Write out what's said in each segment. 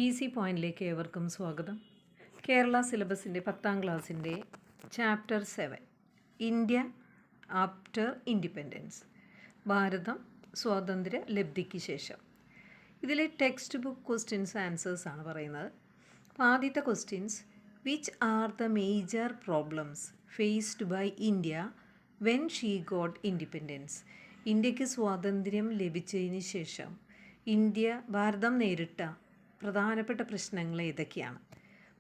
Easy പോയിന്റിലേക്ക് ഏവർക്കും സ്വാഗതം. കേരള സിലബസിൻ്റെ 10ാം ക്ലാസ്സിൻ്റെ ചാപ്റ്റർ 7 ഇന്ത്യ ആഫ്റ്റർ ഇൻഡിപെൻഡൻസ്, ഭാരതം സ്വാതന്ത്ര്യ ലബ്ധിക്ക് ശേഷം. ഇതിലെ ടെക്സ്റ്റ് ബുക്ക് ക്വസ്റ്റ്യൻസ് ആൻസേഴ്സ് ആണ് പറയുന്നത്. അപ്പോൾ ആദ്യത്തെ questions: which are the major problems faced by India when she got independence? ഇന്ത്യക്ക് സ്വാതന്ത്ര്യം ലഭിച്ചതിന് ശേഷം ഭാരതം നേരിട്ട പ്രധാനപ്പെട്ട പ്രശ്നങ്ങൾ ഏതൊക്കെയാണ്?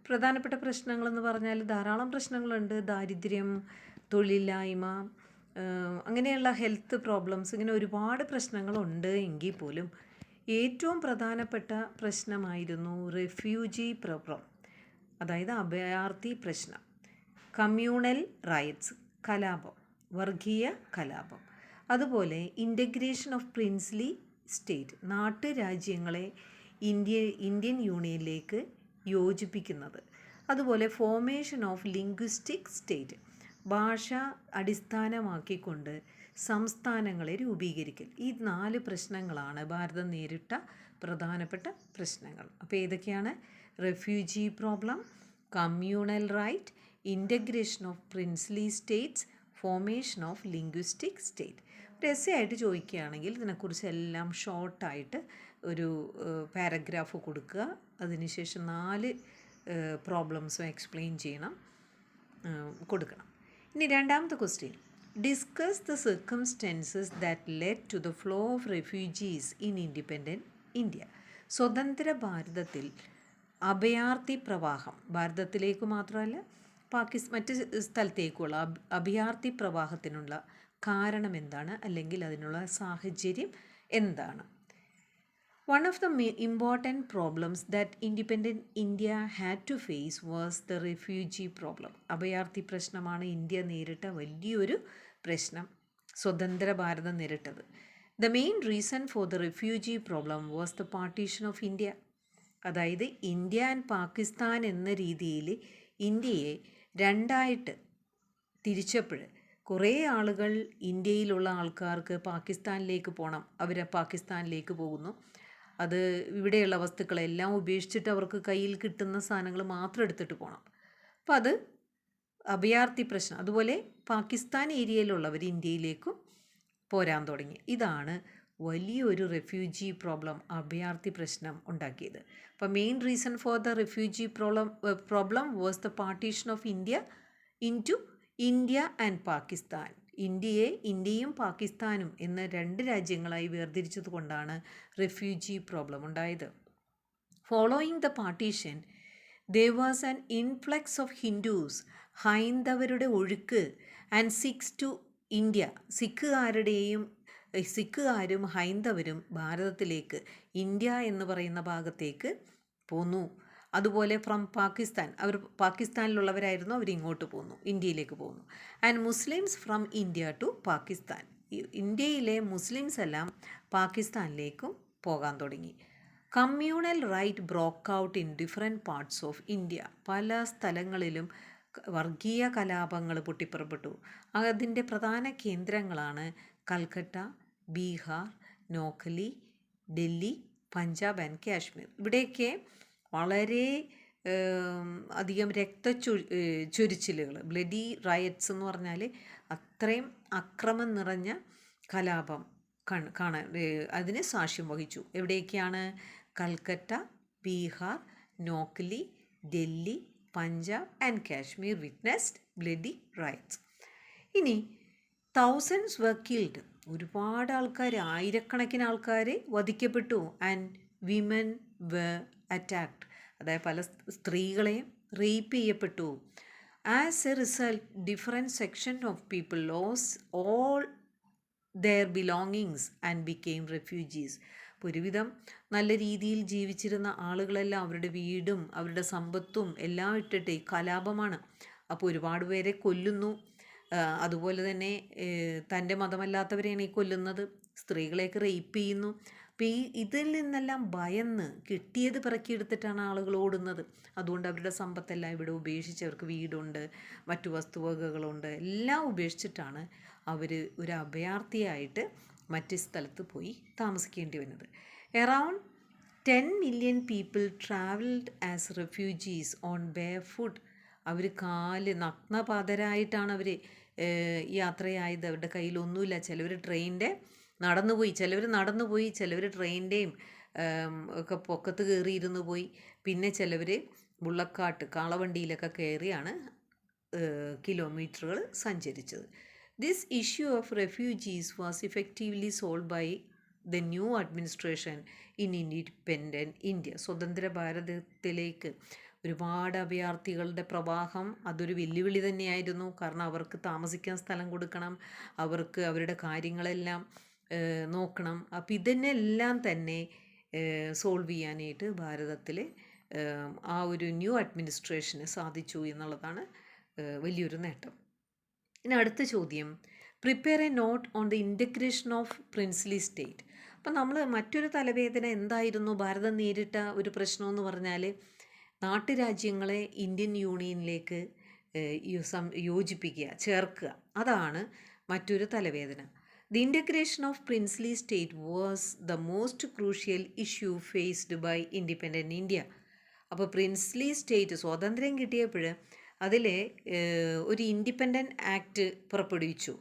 പ്രധാനപ്പെട്ട പ്രശ്നങ്ങളെന്ന് പറഞ്ഞാൽ ധാരാളം പ്രശ്നങ്ങളുണ്ട്. ദാരിദ്ര്യം, തൊഴിലില്ലായ്മ, അങ്ങനെയുള്ള ഹെൽത്ത് പ്രോബ്ലംസ്, ഇങ്ങനെ ഒരുപാട് പ്രശ്നങ്ങളുണ്ട്. എങ്കിൽ പോലും ഏറ്റവും പ്രധാനപ്പെട്ട പ്രശ്നമായിരുന്നു റെഫ്യൂജി പ്രോബ്ലം, അതായത് അഭയാർത്ഥി പ്രശ്നം. കമ്മ്യൂണൽ റൈറ്റ്സ്, കലാപം, വർഗീയ കലാപം. അതുപോലെ ഇൻ്റഗ്രേഷൻ ഓഫ് പ്രിൻസ്ലി സ്റ്റേറ്റ്, നാട്ടുരാജ്യങ്ങളെ ഇന്ത്യൻ യൂണിയനിലേക്ക് യോജിപ്പിക്കുന്നത്. അതുപോലെ ഫോർമേഷൻ ഓഫ് ലിംഗ്വിസ്റ്റിക് സ്റ്റേറ്റ്, ഭാഷ അടിസ്ഥാനമാക്കിക്കൊണ്ട് സംസ്ഥാനങ്ങളെ രൂപീകരിക്കൽ. ഈ 4 പ്രശ്നങ്ങളാണ് ഭാരതം നേരിട്ട പ്രധാനപ്പെട്ട പ്രശ്നങ്ങൾ. അപ്പോൾ ഏതൊക്കെയാണ്? Refugee problem, communal riot, integration of princely states, formation of linguistic state. ഒരു എസ്സേ ആയിട്ട് ചോദിക്കുകയാണെങ്കിൽ ഇതിനെക്കുറിച്ച് എല്ലാം ഷോർട്ടായിട്ട് ഒരു പാരഗ്രാഫ് കൊടുക്കുക. അതിനുശേഷം 4 പ്രോബ്ലംസും എക്സ്പ്ലെയിൻ കൊടുക്കണം. ഇനി രണ്ടാമത്തെ question: discuss the circumstances that led to the flow of refugees in independent India. സ്വതന്ത്ര ഭാരതത്തിൽ അഭയാർത്ഥി പ്രവാഹം, ഭാരതത്തിലേക്ക് മാത്രമല്ല മറ്റ് സ്ഥലത്തേക്കുള്ള അഭയാർത്ഥി പ്രവാഹത്തിനുള്ള കാരണം എന്താണ്, അല്ലെങ്കിൽ അതിനുള്ള സാഹചര്യം എന്താണ്? One of the important problems that independent India had to face was the refugee problem. അഭയാർത്ഥി പ്രശ്നമാണ് ഇന്ത്യ നേരിട്ട വലിയൊരു പ്രശ്നം, സ്വതന്ത്ര ഭാരതം നേരിട്ടത്. The main reason for the refugee problem was the partition of India. അതായത് ഇന്ത്യ ആൻഡ് പാകിസ്ഥാൻ എന്ന രീതിയിൽ ഇന്ത്യയെ രണ്ടായിട്ട് തിരിച്ചപ്പോൾ കുറേ ആളുകൾ, ഇന്ത്യയിലുള്ള ആൾക്കാർക്ക് പാകിസ്ഥാനിലേക്ക് പോകണം, അവർ പാകിസ്ഥാനിലേക്ക് പോകുന്നു. അത് ഇവിടെയുള്ള വസ്തുക്കളെല്ലാം ഉപേക്ഷിച്ചിട്ട് അവർക്ക് കയ്യിൽ കിട്ടുന്ന സാധനങ്ങൾ മാത്രം എടുത്തിട്ട് പോകണം. അപ്പോൾ അത് അഭയാർത്ഥി പ്രശ്നം. അതുപോലെ പാകിസ്ഥാൻ ഏരിയയിലുള്ളവർ ഇന്ത്യയിലേക്കും പോരാൻ തുടങ്ങി. ഇതാണ് വലിയൊരു റെഫ്യൂജി പ്രോബ്ലം, അഭയാർത്ഥി പ്രശ്നം ഉണ്ടാക്കിയത്. അപ്പോൾ main reason for the refugee problem was the partition of India into India and Pakistan. ഇന്ത്യയും പാകിസ്ഥാനും എന്ന 2 രാജ്യങ്ങളായി വേർതിരിച്ചത് കൊണ്ടാണ് റെഫ്യൂജി പ്രോബ്ലം ഉണ്ടായത്. Following the partition there was an influx of Hindus, ഹൈന്ദവരുടെ ഒഴുക്ക്, ആൻഡ് സിഖ്സ് ടു ഇന്ത്യ. സിഖുകാരും ഹൈന്ദവരും ഭാരതത്തിലേക്ക്, ഇന്ത്യ എന്ന് പറയുന്ന ഭാഗത്തേക്ക് പോന്നു. അതുപോലെ ഫ്രം പാകിസ്ഥാൻ, അവർ പാകിസ്ഥാനിലുള്ളവരായിരുന്നു, അവരിങ്ങോട്ട് പോന്നു, ഇന്ത്യയിലേക്ക് പോന്നു. And Muslims from India to Pakistan, ഇന്ത്യയിലെ മുസ്ലിംസ് എല്ലാം പാകിസ്ഥാനിലേക്കും പോകാൻ തുടങ്ങി. Communal riot broke out in different parts of India. പല സ്ഥലങ്ങളിലും വർഗീയ കലാപങ്ങൾ പൊട്ടിപ്പുറപ്പെട്ടു. അതിൻ്റെ പ്രധാന കേന്ദ്രങ്ങളാണ് കൽക്കട്ട, ബീഹാർ, നോഖലി, ഡൽഹി, പഞ്ചാബ് ആൻഡ് കാശ്മീർ. ഇവിടെയൊക്കെ വളരെ അധികം ചൊരിച്ചിലുകൾ, ബ്ലഡി റയറ്റ്സ് എന്ന് പറഞ്ഞാൽ അത്രയും അക്രമം നിറഞ്ഞ കലാപം കാണാൻ അതിന് സാക്ഷ്യം വഹിച്ചു. എവിടെയൊക്കെയാണ്? Calcutta, Bihar, Noakhali, Delhi, Punjab and Kashmir witnessed bloody riots. ഇനി തൗസൻഡ്സ് വർ കിൽഡ്, ഒരുപാട് ആൾക്കാർ, ആയിരക്കണക്കിന് ആൾക്കാർ വധിക്കപ്പെട്ടു. ആൻഡ് വിമൻ വർ അറ്റാക്ഡ്, അതായത് പല സ്ത്രീകളെയും റേപ്പ് ചെയ്യപ്പെട്ടു. As a result different section of people lost all their belongings and became refugees. ഒരുവിധം നല്ല രീതിയിൽ ജീവിച്ചിരുന്ന ആളുകളെല്ലാം അവരുടെ വീടും അവരുടെ സമ്പത്തും എല്ലാം ഇട്ടിട്ട് കലാപമാണ്. അപ്പോൾ ഒരുപാട് പേരെ കൊല്ലുന്നു. അതുപോലെ തന്നെ തൻ്റെ മതമല്ലാത്തവരെയാണ് ഈ കൊല്ലുന്നത്, സ്ത്രീകളെയൊക്കെ റേപ്പ് ചെയ്യുന്നു. അപ്പോൾ ഇതിൽ നിന്നെല്ലാം ഭയന്ന് കിട്ടിയത് പിറക്കിയെടുത്തിട്ടാണ് ആളുകൾ ഓടുന്നത്. അതുകൊണ്ട് അവരുടെ സമ്പത്തെല്ലാം ഇവിടെ ഉപേക്ഷിച്ച്, അവർക്ക് വീടുണ്ട്, മറ്റു വസ്തുവകകളുണ്ട്, എല്ലാം ഉപേക്ഷിച്ചിട്ടാണ് അവർ ഒരു അഭയാർത്ഥിയായിട്ട് മറ്റ് സ്ഥലത്ത് പോയി താമസിക്കേണ്ടി വരുന്നത്. Around 10 million people traveled as refugees on barefoot. അവർ നഗ്നപാതരായിട്ടാണ് അവർ യാത്രയായത്. അവരുടെ കയ്യിലൊന്നുമില്ല. ചിലവർ നടന്നുപോയി, ചിലവർ ട്രെയിനിൻ്റെയും ഒക്കെ പൊക്കത്ത് കയറിയിരുന്നു പോയി. പിന്നെ ചിലവർ കാളവണ്ടിയിലൊക്കെ കയറിയാണ് കിലോമീറ്ററുകൾ സഞ്ചരിച്ചത്. This issue of refugees was effectively solve by the new administration in independent India. സ്വതന്ത്ര ഭാരതത്തിലേക്ക് ഒരുപാട് അഭയാർത്ഥികളുടെ പ്രവാഹം അതൊരു വെല്ലുവിളി തന്നെയായിരുന്നു. കാരണം അവർക്ക് താമസിക്കാൻ സ്ഥലം കൊടുക്കണം, അവർക്ക് അവരുടെ കാര്യങ്ങളെല്ലാം നോക്കണം. അപ്പോൾ ഇതിനെല്ലാം തന്നെ സോൾവ് ചെയ്യാനായിട്ട് ഭാരതത്തിൽ ആ ഒരു ന്യൂ അഡ്മിനിസ്ട്രേഷന് സാധിച്ചു എന്നുള്ളതാണ് വലിയൊരു നേട്ടം. ഇനി അടുത്ത ചോദ്യം, prepare a note on the integration of princely state. അപ്പം നമ്മൾ മറ്റൊരു തലവേദന എന്തായിരുന്നു ഭാരതം നേരിട്ട ഒരു പ്രശ്നമെന്ന് പറഞ്ഞാൽ നാട്ടുരാജ്യങ്ങളെ ഇന്ത്യൻ യൂണിയനിലേക്ക് ചേർക്കുക. അതാണ് മറ്റൊരു തലവേദന. The integration of princely state was the most crucial issue faced by independent India. അപ്പോൾ പ്രിൻസ്ലി സ്റ്റേറ്റ് സ്വാതന്ത്ര്യം കിട്ടിയപ്പോൾ അതിൽ ഒരു ഇൻഡിപെൻഡൻറ്റ് ആക്ട് പുറപ്പെടുവിച്ചു.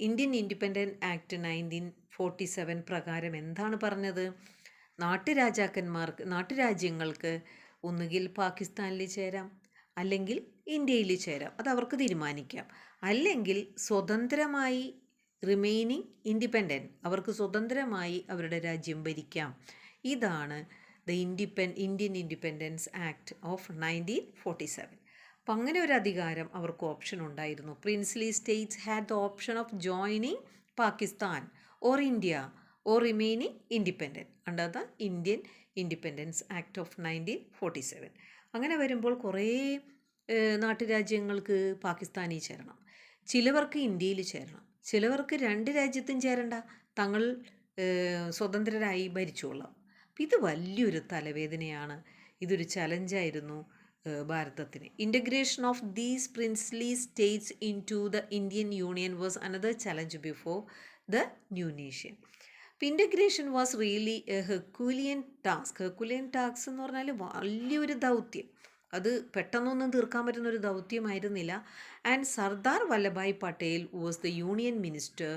ഇന്ത്യൻ ഇൻഡിപെൻഡൻറ്റ് ആക്ട് 1947 പ്രകാരം എന്താണ് പറഞ്ഞത്? നാട്ടുരാജ്യങ്ങൾക്ക് ഒന്നുകിൽ പാകിസ്ഥാനിൽ ചേരാം, അല്ലെങ്കിൽ ഇന്ത്യയിൽ ചേരാം, അത് അവർക്ക് തീരുമാനിക്കാം. അല്ലെങ്കിൽ സ്വതന്ത്രമായി റിമെയിനിങ് ഇൻഡിപെൻഡൻറ്റ്, അവർക്ക് സ്വതന്ത്രമായി അവരുടെ രാജ്യം ഭരിക്കാം. ഇതാണ് the Indian Independence Act of 1947. അപ്പം അങ്ങനെ ഒരു അധികാരം അവർക്ക് ഓപ്ഷൻ ഉണ്ടായിരുന്നു. Princely states had the option of joining Pakistan or India or remaining independent under the Indian Independence Act of 1947. അങ്ങനെ വരുമ്പോൾ കുറേ നാട്ടുരാജ്യങ്ങൾക്ക് പാകിസ്ഥാനിൽ ചേരണം, ചിലവർക്ക് ഇന്ത്യയിൽ ചേരണം, ചിലവർക്ക് രണ്ട് രാജ്യത്തും ചേരണ്ട, തങ്ങൾ സ്വതന്ത്രരായി ഭരിച്ചുകൊള്ളാം. അപ്പം ഇത് വലിയൊരു തലവേദനയാണ്, ഇതൊരു ചലഞ്ചായിരുന്നു ഭാരതത്തിന്. Integration of these princely states into the Indian union was another challenge before the new nation. അപ്പം integration was really a herculean task എന്ന് പറഞ്ഞാൽ വലിയൊരു ദൗത്യം, അത് പെട്ടെന്നൊന്നും തീർക്കാൻ പറ്റുന്നൊരു ദൗത്യമായിരുന്നില്ല. And Sardar Vallabhbhai Patel was the union minister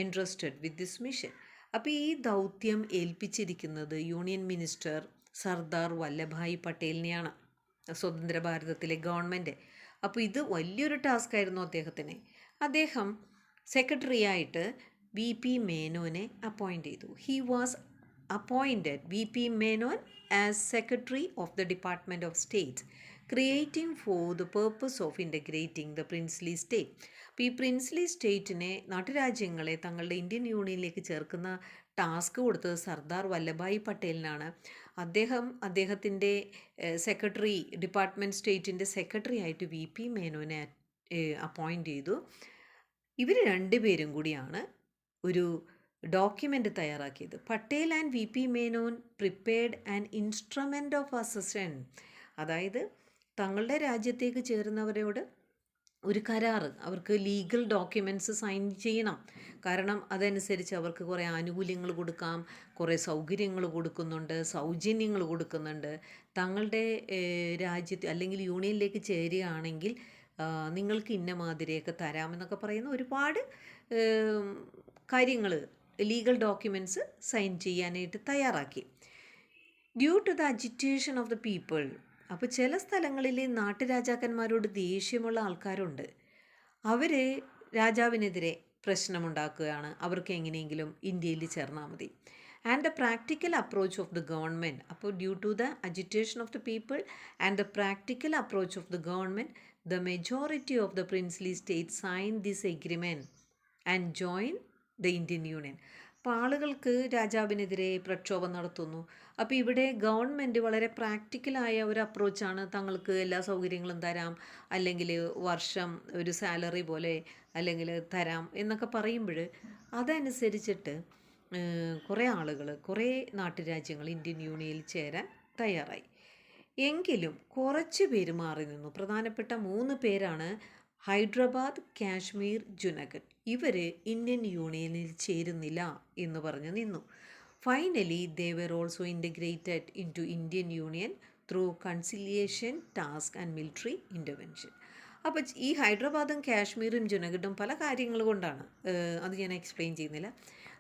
entrusted with this mission. അപ്പോൾ ഈ ദൗത്യം ഏൽപ്പിച്ചിരിക്കുന്നത് യൂണിയൻ മിനിസ്റ്റർ സർദാർ വല്ലഭായ് പട്ടേലിനെയാണ്, സ്വതന്ത്ര ഭാരതത്തിലെ ഗവൺമെൻറ്. അപ്പോൾ ഇത് വലിയൊരു ടാസ്ക്കായിരുന്നു അദ്ദേഹത്തിന്. അദ്ദേഹം സെക്രട്ടറിയായിട്ട് VP മേനോനെ അപ്പോയിൻ്റ് ചെയ്തു. He was appointed VP Menon as Secretary of the Department of State, creating for the purpose of integrating the princely state. അപ്പോൾ ഈ പ്രിൻസ്ലി സ്റ്റേറ്റിനെ, നാട്ടുരാജ്യങ്ങളെ തങ്ങളുടെ ഇന്ത്യൻ യൂണിയനിലേക്ക് ചേർക്കുന്ന ടാസ്ക് കൊടുത്തത് സർദാർ വല്ലഭായ് പട്ടേലിനാണ്. അദ്ദേഹത്തിൻ്റെ ഡിപ്പാർട്ട്മെൻറ്റ് സ്റ്റേറ്റിൻ്റെ സെക്രട്ടറി ആയിട്ട് VP മേനോനെ അപ്പോയിൻ്റ് ചെയ്തു. ഇവർ രണ്ടുപേരും കൂടിയാണ് ഒരു ഡോക്യുമെൻ്റ് തയ്യാറാക്കിയത്. Patel and VP Menon prepared an instrument of assertion. അതായത് തങ്ങളുടെ രാജ്യത്തേക്ക് ചേരുന്നവരോട് ഒരു കരാറ്, അവർക്ക് ലീഗൽ ഡോക്യുമെൻറ്റ്സ് സൈൻ ചെയ്യണം. കാരണം അതനുസരിച്ച് അവർക്ക് കുറേ ആനുകൂല്യങ്ങൾ കൊടുക്കാം, കുറേ സൗകര്യങ്ങൾ കൊടുക്കുന്നുണ്ട്, സൗജന്യങ്ങൾ കൊടുക്കുന്നുണ്ട്. തങ്ങളുടെ രാജ്യത്ത് അല്ലെങ്കിൽ യൂണിയനിലേക്ക് ചേരുകയാണെങ്കിൽ നിങ്ങൾക്ക് ഇന്ന മാതിരിയൊക്കെ തരാമെന്നൊക്കെ പറയുന്ന ഒരുപാട് കാര്യങ്ങൾ, ലീഗൽ ഡോക്യുമെൻറ്റ്സ് സൈൻ ചെയ്യാനായിട്ട് തയ്യാറാക്കി. Due to the agitation of the people. അപ്പോൾ ചില സ്ഥലങ്ങളിൽ നാട്ടുരാജാക്കന്മാരോട് ദേഷ്യമുള്ള ആൾക്കാരുണ്ട്, അവർ രാജാവിനെതിരെ പ്രശ്നമുണ്ടാക്കുകയാണ്, അവർക്ക് എങ്ങനെയെങ്കിലും ഇന്ത്യയിൽ ചേർന്നാൽ മതി. And the practical approach of the government. അപ്പോൾ due to the agitation of the people and the practical approach of the government, the majority of the princely state sign this agreement and join the Indian union. അപ്പോൾ ആളുകൾക്ക് രാജാവിനെതിരെ പ്രക്ഷോഭം നടത്തുന്നു. അപ്പോൾ ഇവിടെ government വളരെ പ്രാക്ടിക്കലായ ഒരു അപ്രോച്ചാണ്, തങ്ങൾക്ക് എല്ലാ സൗകര്യങ്ങളും തരാം, അല്ലെങ്കിൽ വർഷം ഒരു സാലറി പോലെ അല്ലെങ്കിൽ തരാം എന്നൊക്കെ പറയുമ്പോൾ അതനുസരിച്ചിട്ട് കുറേ നാട്ടുരാജ്യങ്ങൾ ഇന്ത്യൻ യൂണിയനിൽ ചേരാൻ തയ്യാറായി. എങ്കിലും കുറച്ച് പേര് മാറി നിന്നു. പ്രധാനപ്പെട്ട 3 പേരാണ് ഹൈദരാബാദ്, കാശ്മീർ, ജുനഗഡ്. ഇവർ ഇന്ത്യൻ യൂണിയനിൽ ചേരുന്നില്ല എന്ന് പറഞ്ഞു നിന്നു. Finally, they were also integrated into Indian Union through conciliation, task and military intervention. അപ്പോൾ ഈ ഹൈദരാബാദും കാശ്മീരും ജുനഗഡും പല കാര്യങ്ങൾ കൊണ്ടാണ്, അത് ഞാൻ എക്സ്പ്ലെയിൻ ചെയ്യുന്നില്ല,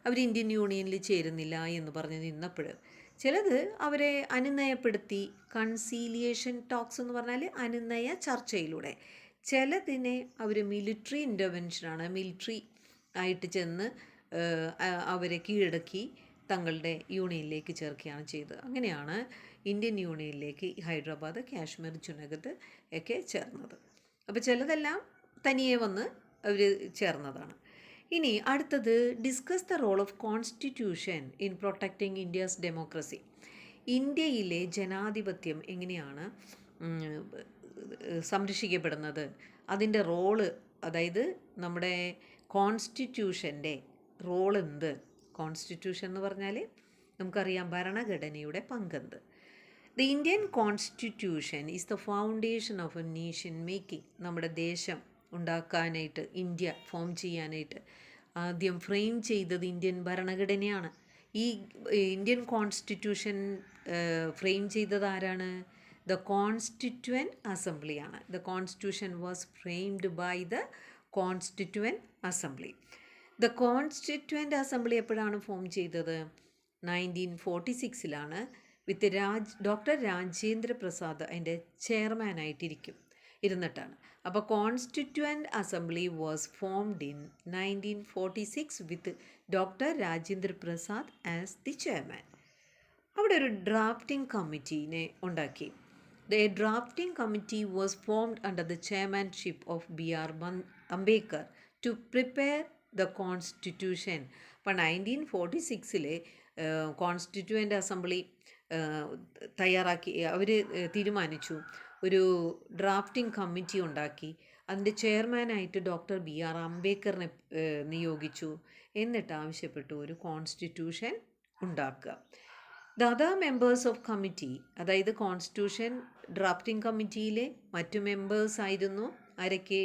അവർ ഇന്ത്യൻ യൂണിയനിൽ ചേരുന്നില്ല എന്ന് പറഞ്ഞ് നിന്നപ്പോൾ ചിലത് അവരെ അനുനയപ്പെടുത്തി, കൺസീലിയേഷൻ ടോക്സ് എന്ന് പറഞ്ഞാൽ അനുനയ ചർച്ചയിലൂടെ, ചിലതിനെ അവർ മിലിറ്ററി ഇൻ്റർവെൻഷനാണ്, മിലിറ്ററി ആയിട്ട് ചെന്ന് അവരെ കീഴടക്കി തങ്ങളുടെ യൂണിയനിലേക്ക് ചേർക്കുകയാണ് ചെയ്തത്. അങ്ങനെയാണ് ഇന്ത്യൻ യൂണിയനിലേക്ക് ഹൈദരാബാദ്, കാശ്മീർ, ജുനഗഡ് ഒക്കെ ചേർന്നത്. അപ്പോൾ ചിലതെല്ലാം തനിയെ വന്ന് അവർ ചേർന്നതാണ്. ഇനി അടുത്തത്, discuss the role of constitution in protecting India's democracy. ഇന്ത്യയിലെ ജനാധിപത്യം എങ്ങനെയാണ് സംരക്ഷിക്കപ്പെടുന്നത്, അതിൻ്റെ റോള്, അതായത് നമ്മുടെ കോൺസ്റ്റിറ്റ്യൂഷൻ്റെ റോൾ എന്ത്. കോൺസ്റ്റിറ്റ്യൂഷൻ എന്ന് പറഞ്ഞാൽ നമുക്കറിയാം ഭരണഘടനയുടെ പങ്കെന്ത്. The Indian constitution is the foundation of a nation making. നമ്മുടെ ദേശം ഉണ്ടാക്കാനായിട്ട്, ഇന്ത്യ ഫോം ചെയ്യാനായിട്ട് ആദ്യം ഫ്രെയിം ചെയ്തത് ഇന്ത്യൻ ഭരണഘടനയാണ്. ഈ ഇന്ത്യൻ കോൺസ്റ്റിറ്റ്യൂഷൻ ഫ്രെയിം ചെയ്തത് ആരാണ്? The constituent അസംബ്ലിയാണ്. The constitution was framed by the constituent assembly. The constituent assembly എപ്പോഴാണ് ഫോം ചെയ്തത്? 1946 വിത്ത് ഡോക്ടർ രാജേന്ദ്ര പ്രസാദ് അതിൻ്റെ ചെയർമാനായിട്ടിരിക്കും ഇരുന്നിട്ടാണ്. അപ്പോൾ constituent assembly was formed in 1946 with doctor Rajendra Prasad as the chairman. അവിടെ ഒരു ഡ്രാഫ്റ്റിംഗ് കമ്മിറ്റീനെ ഉണ്ടാക്കി. The drafting committee was formed under the chairmanship of B.R. Ambedkar to prepare the constitution. അപ്പോൾ 1946 കോൺസ്റ്റിറ്റ്യുവൻ്റ് അസംബ്ലി തയ്യാറാക്കി, അവർ തീരുമാനിച്ചു, ഒരു ഡ്രാഫ്റ്റിംഗ് കമ്മിറ്റി ഉണ്ടാക്കി. അതിൻ്റെ ചെയർമാനായിട്ട് ഡോക്ടർ B.R. അംബേദ്കറിനെ നിയോഗിച്ചു. എന്നിട്ട് ആവശ്യപ്പെട്ടു ഒരു കോൺസ്റ്റിറ്റ്യൂഷൻ ഉണ്ടാക്കുക. The other members of committee, അതായത് കോൺസ്റ്റിറ്റ്യൂഷൻ ഡ്രാഫ്റ്റിംഗ് കമ്മിറ്റിയിലെ മറ്റു മെമ്പേഴ്സ് ആയിരുന്നു ആരൊക്കെ?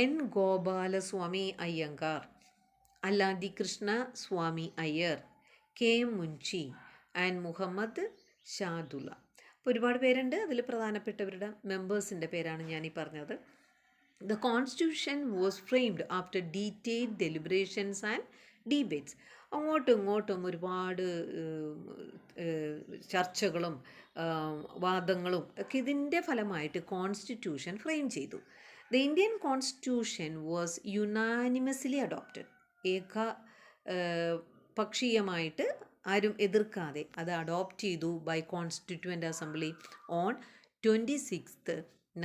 N. Gopalaswami Ayyangar, Alladi Krishna Swami Ayyar, K. Munshi and Muhammad Saadulla. അപ്പോൾ ഒരുപാട് പേരുണ്ട്. അതിൽ പ്രധാനപ്പെട്ടവരുടെ മെമ്പേഴ്സിൻ്റെ പേരാണ് ഞാനീ പറഞ്ഞത്. The constitution was framed after detailed deliberations and debates. അങ്ങോട്ടും ഇങ്ങോട്ടും ഒരുപാട് ചർച്ചകളും വാദങ്ങളും ഒക്കെ ഇതിൻ്റെ ഫലമായിട്ട് കോൺസ്റ്റിറ്റ്യൂഷൻ ഫ്രെയിം ചെയ്തു. The Indian constitution was unanimously adopted. പക്ഷീയമായിട്ട് ആരും എതിർക്കാതെ അത് അഡോപ്റ്റ് ചെയ്തു by constituent assembly on 26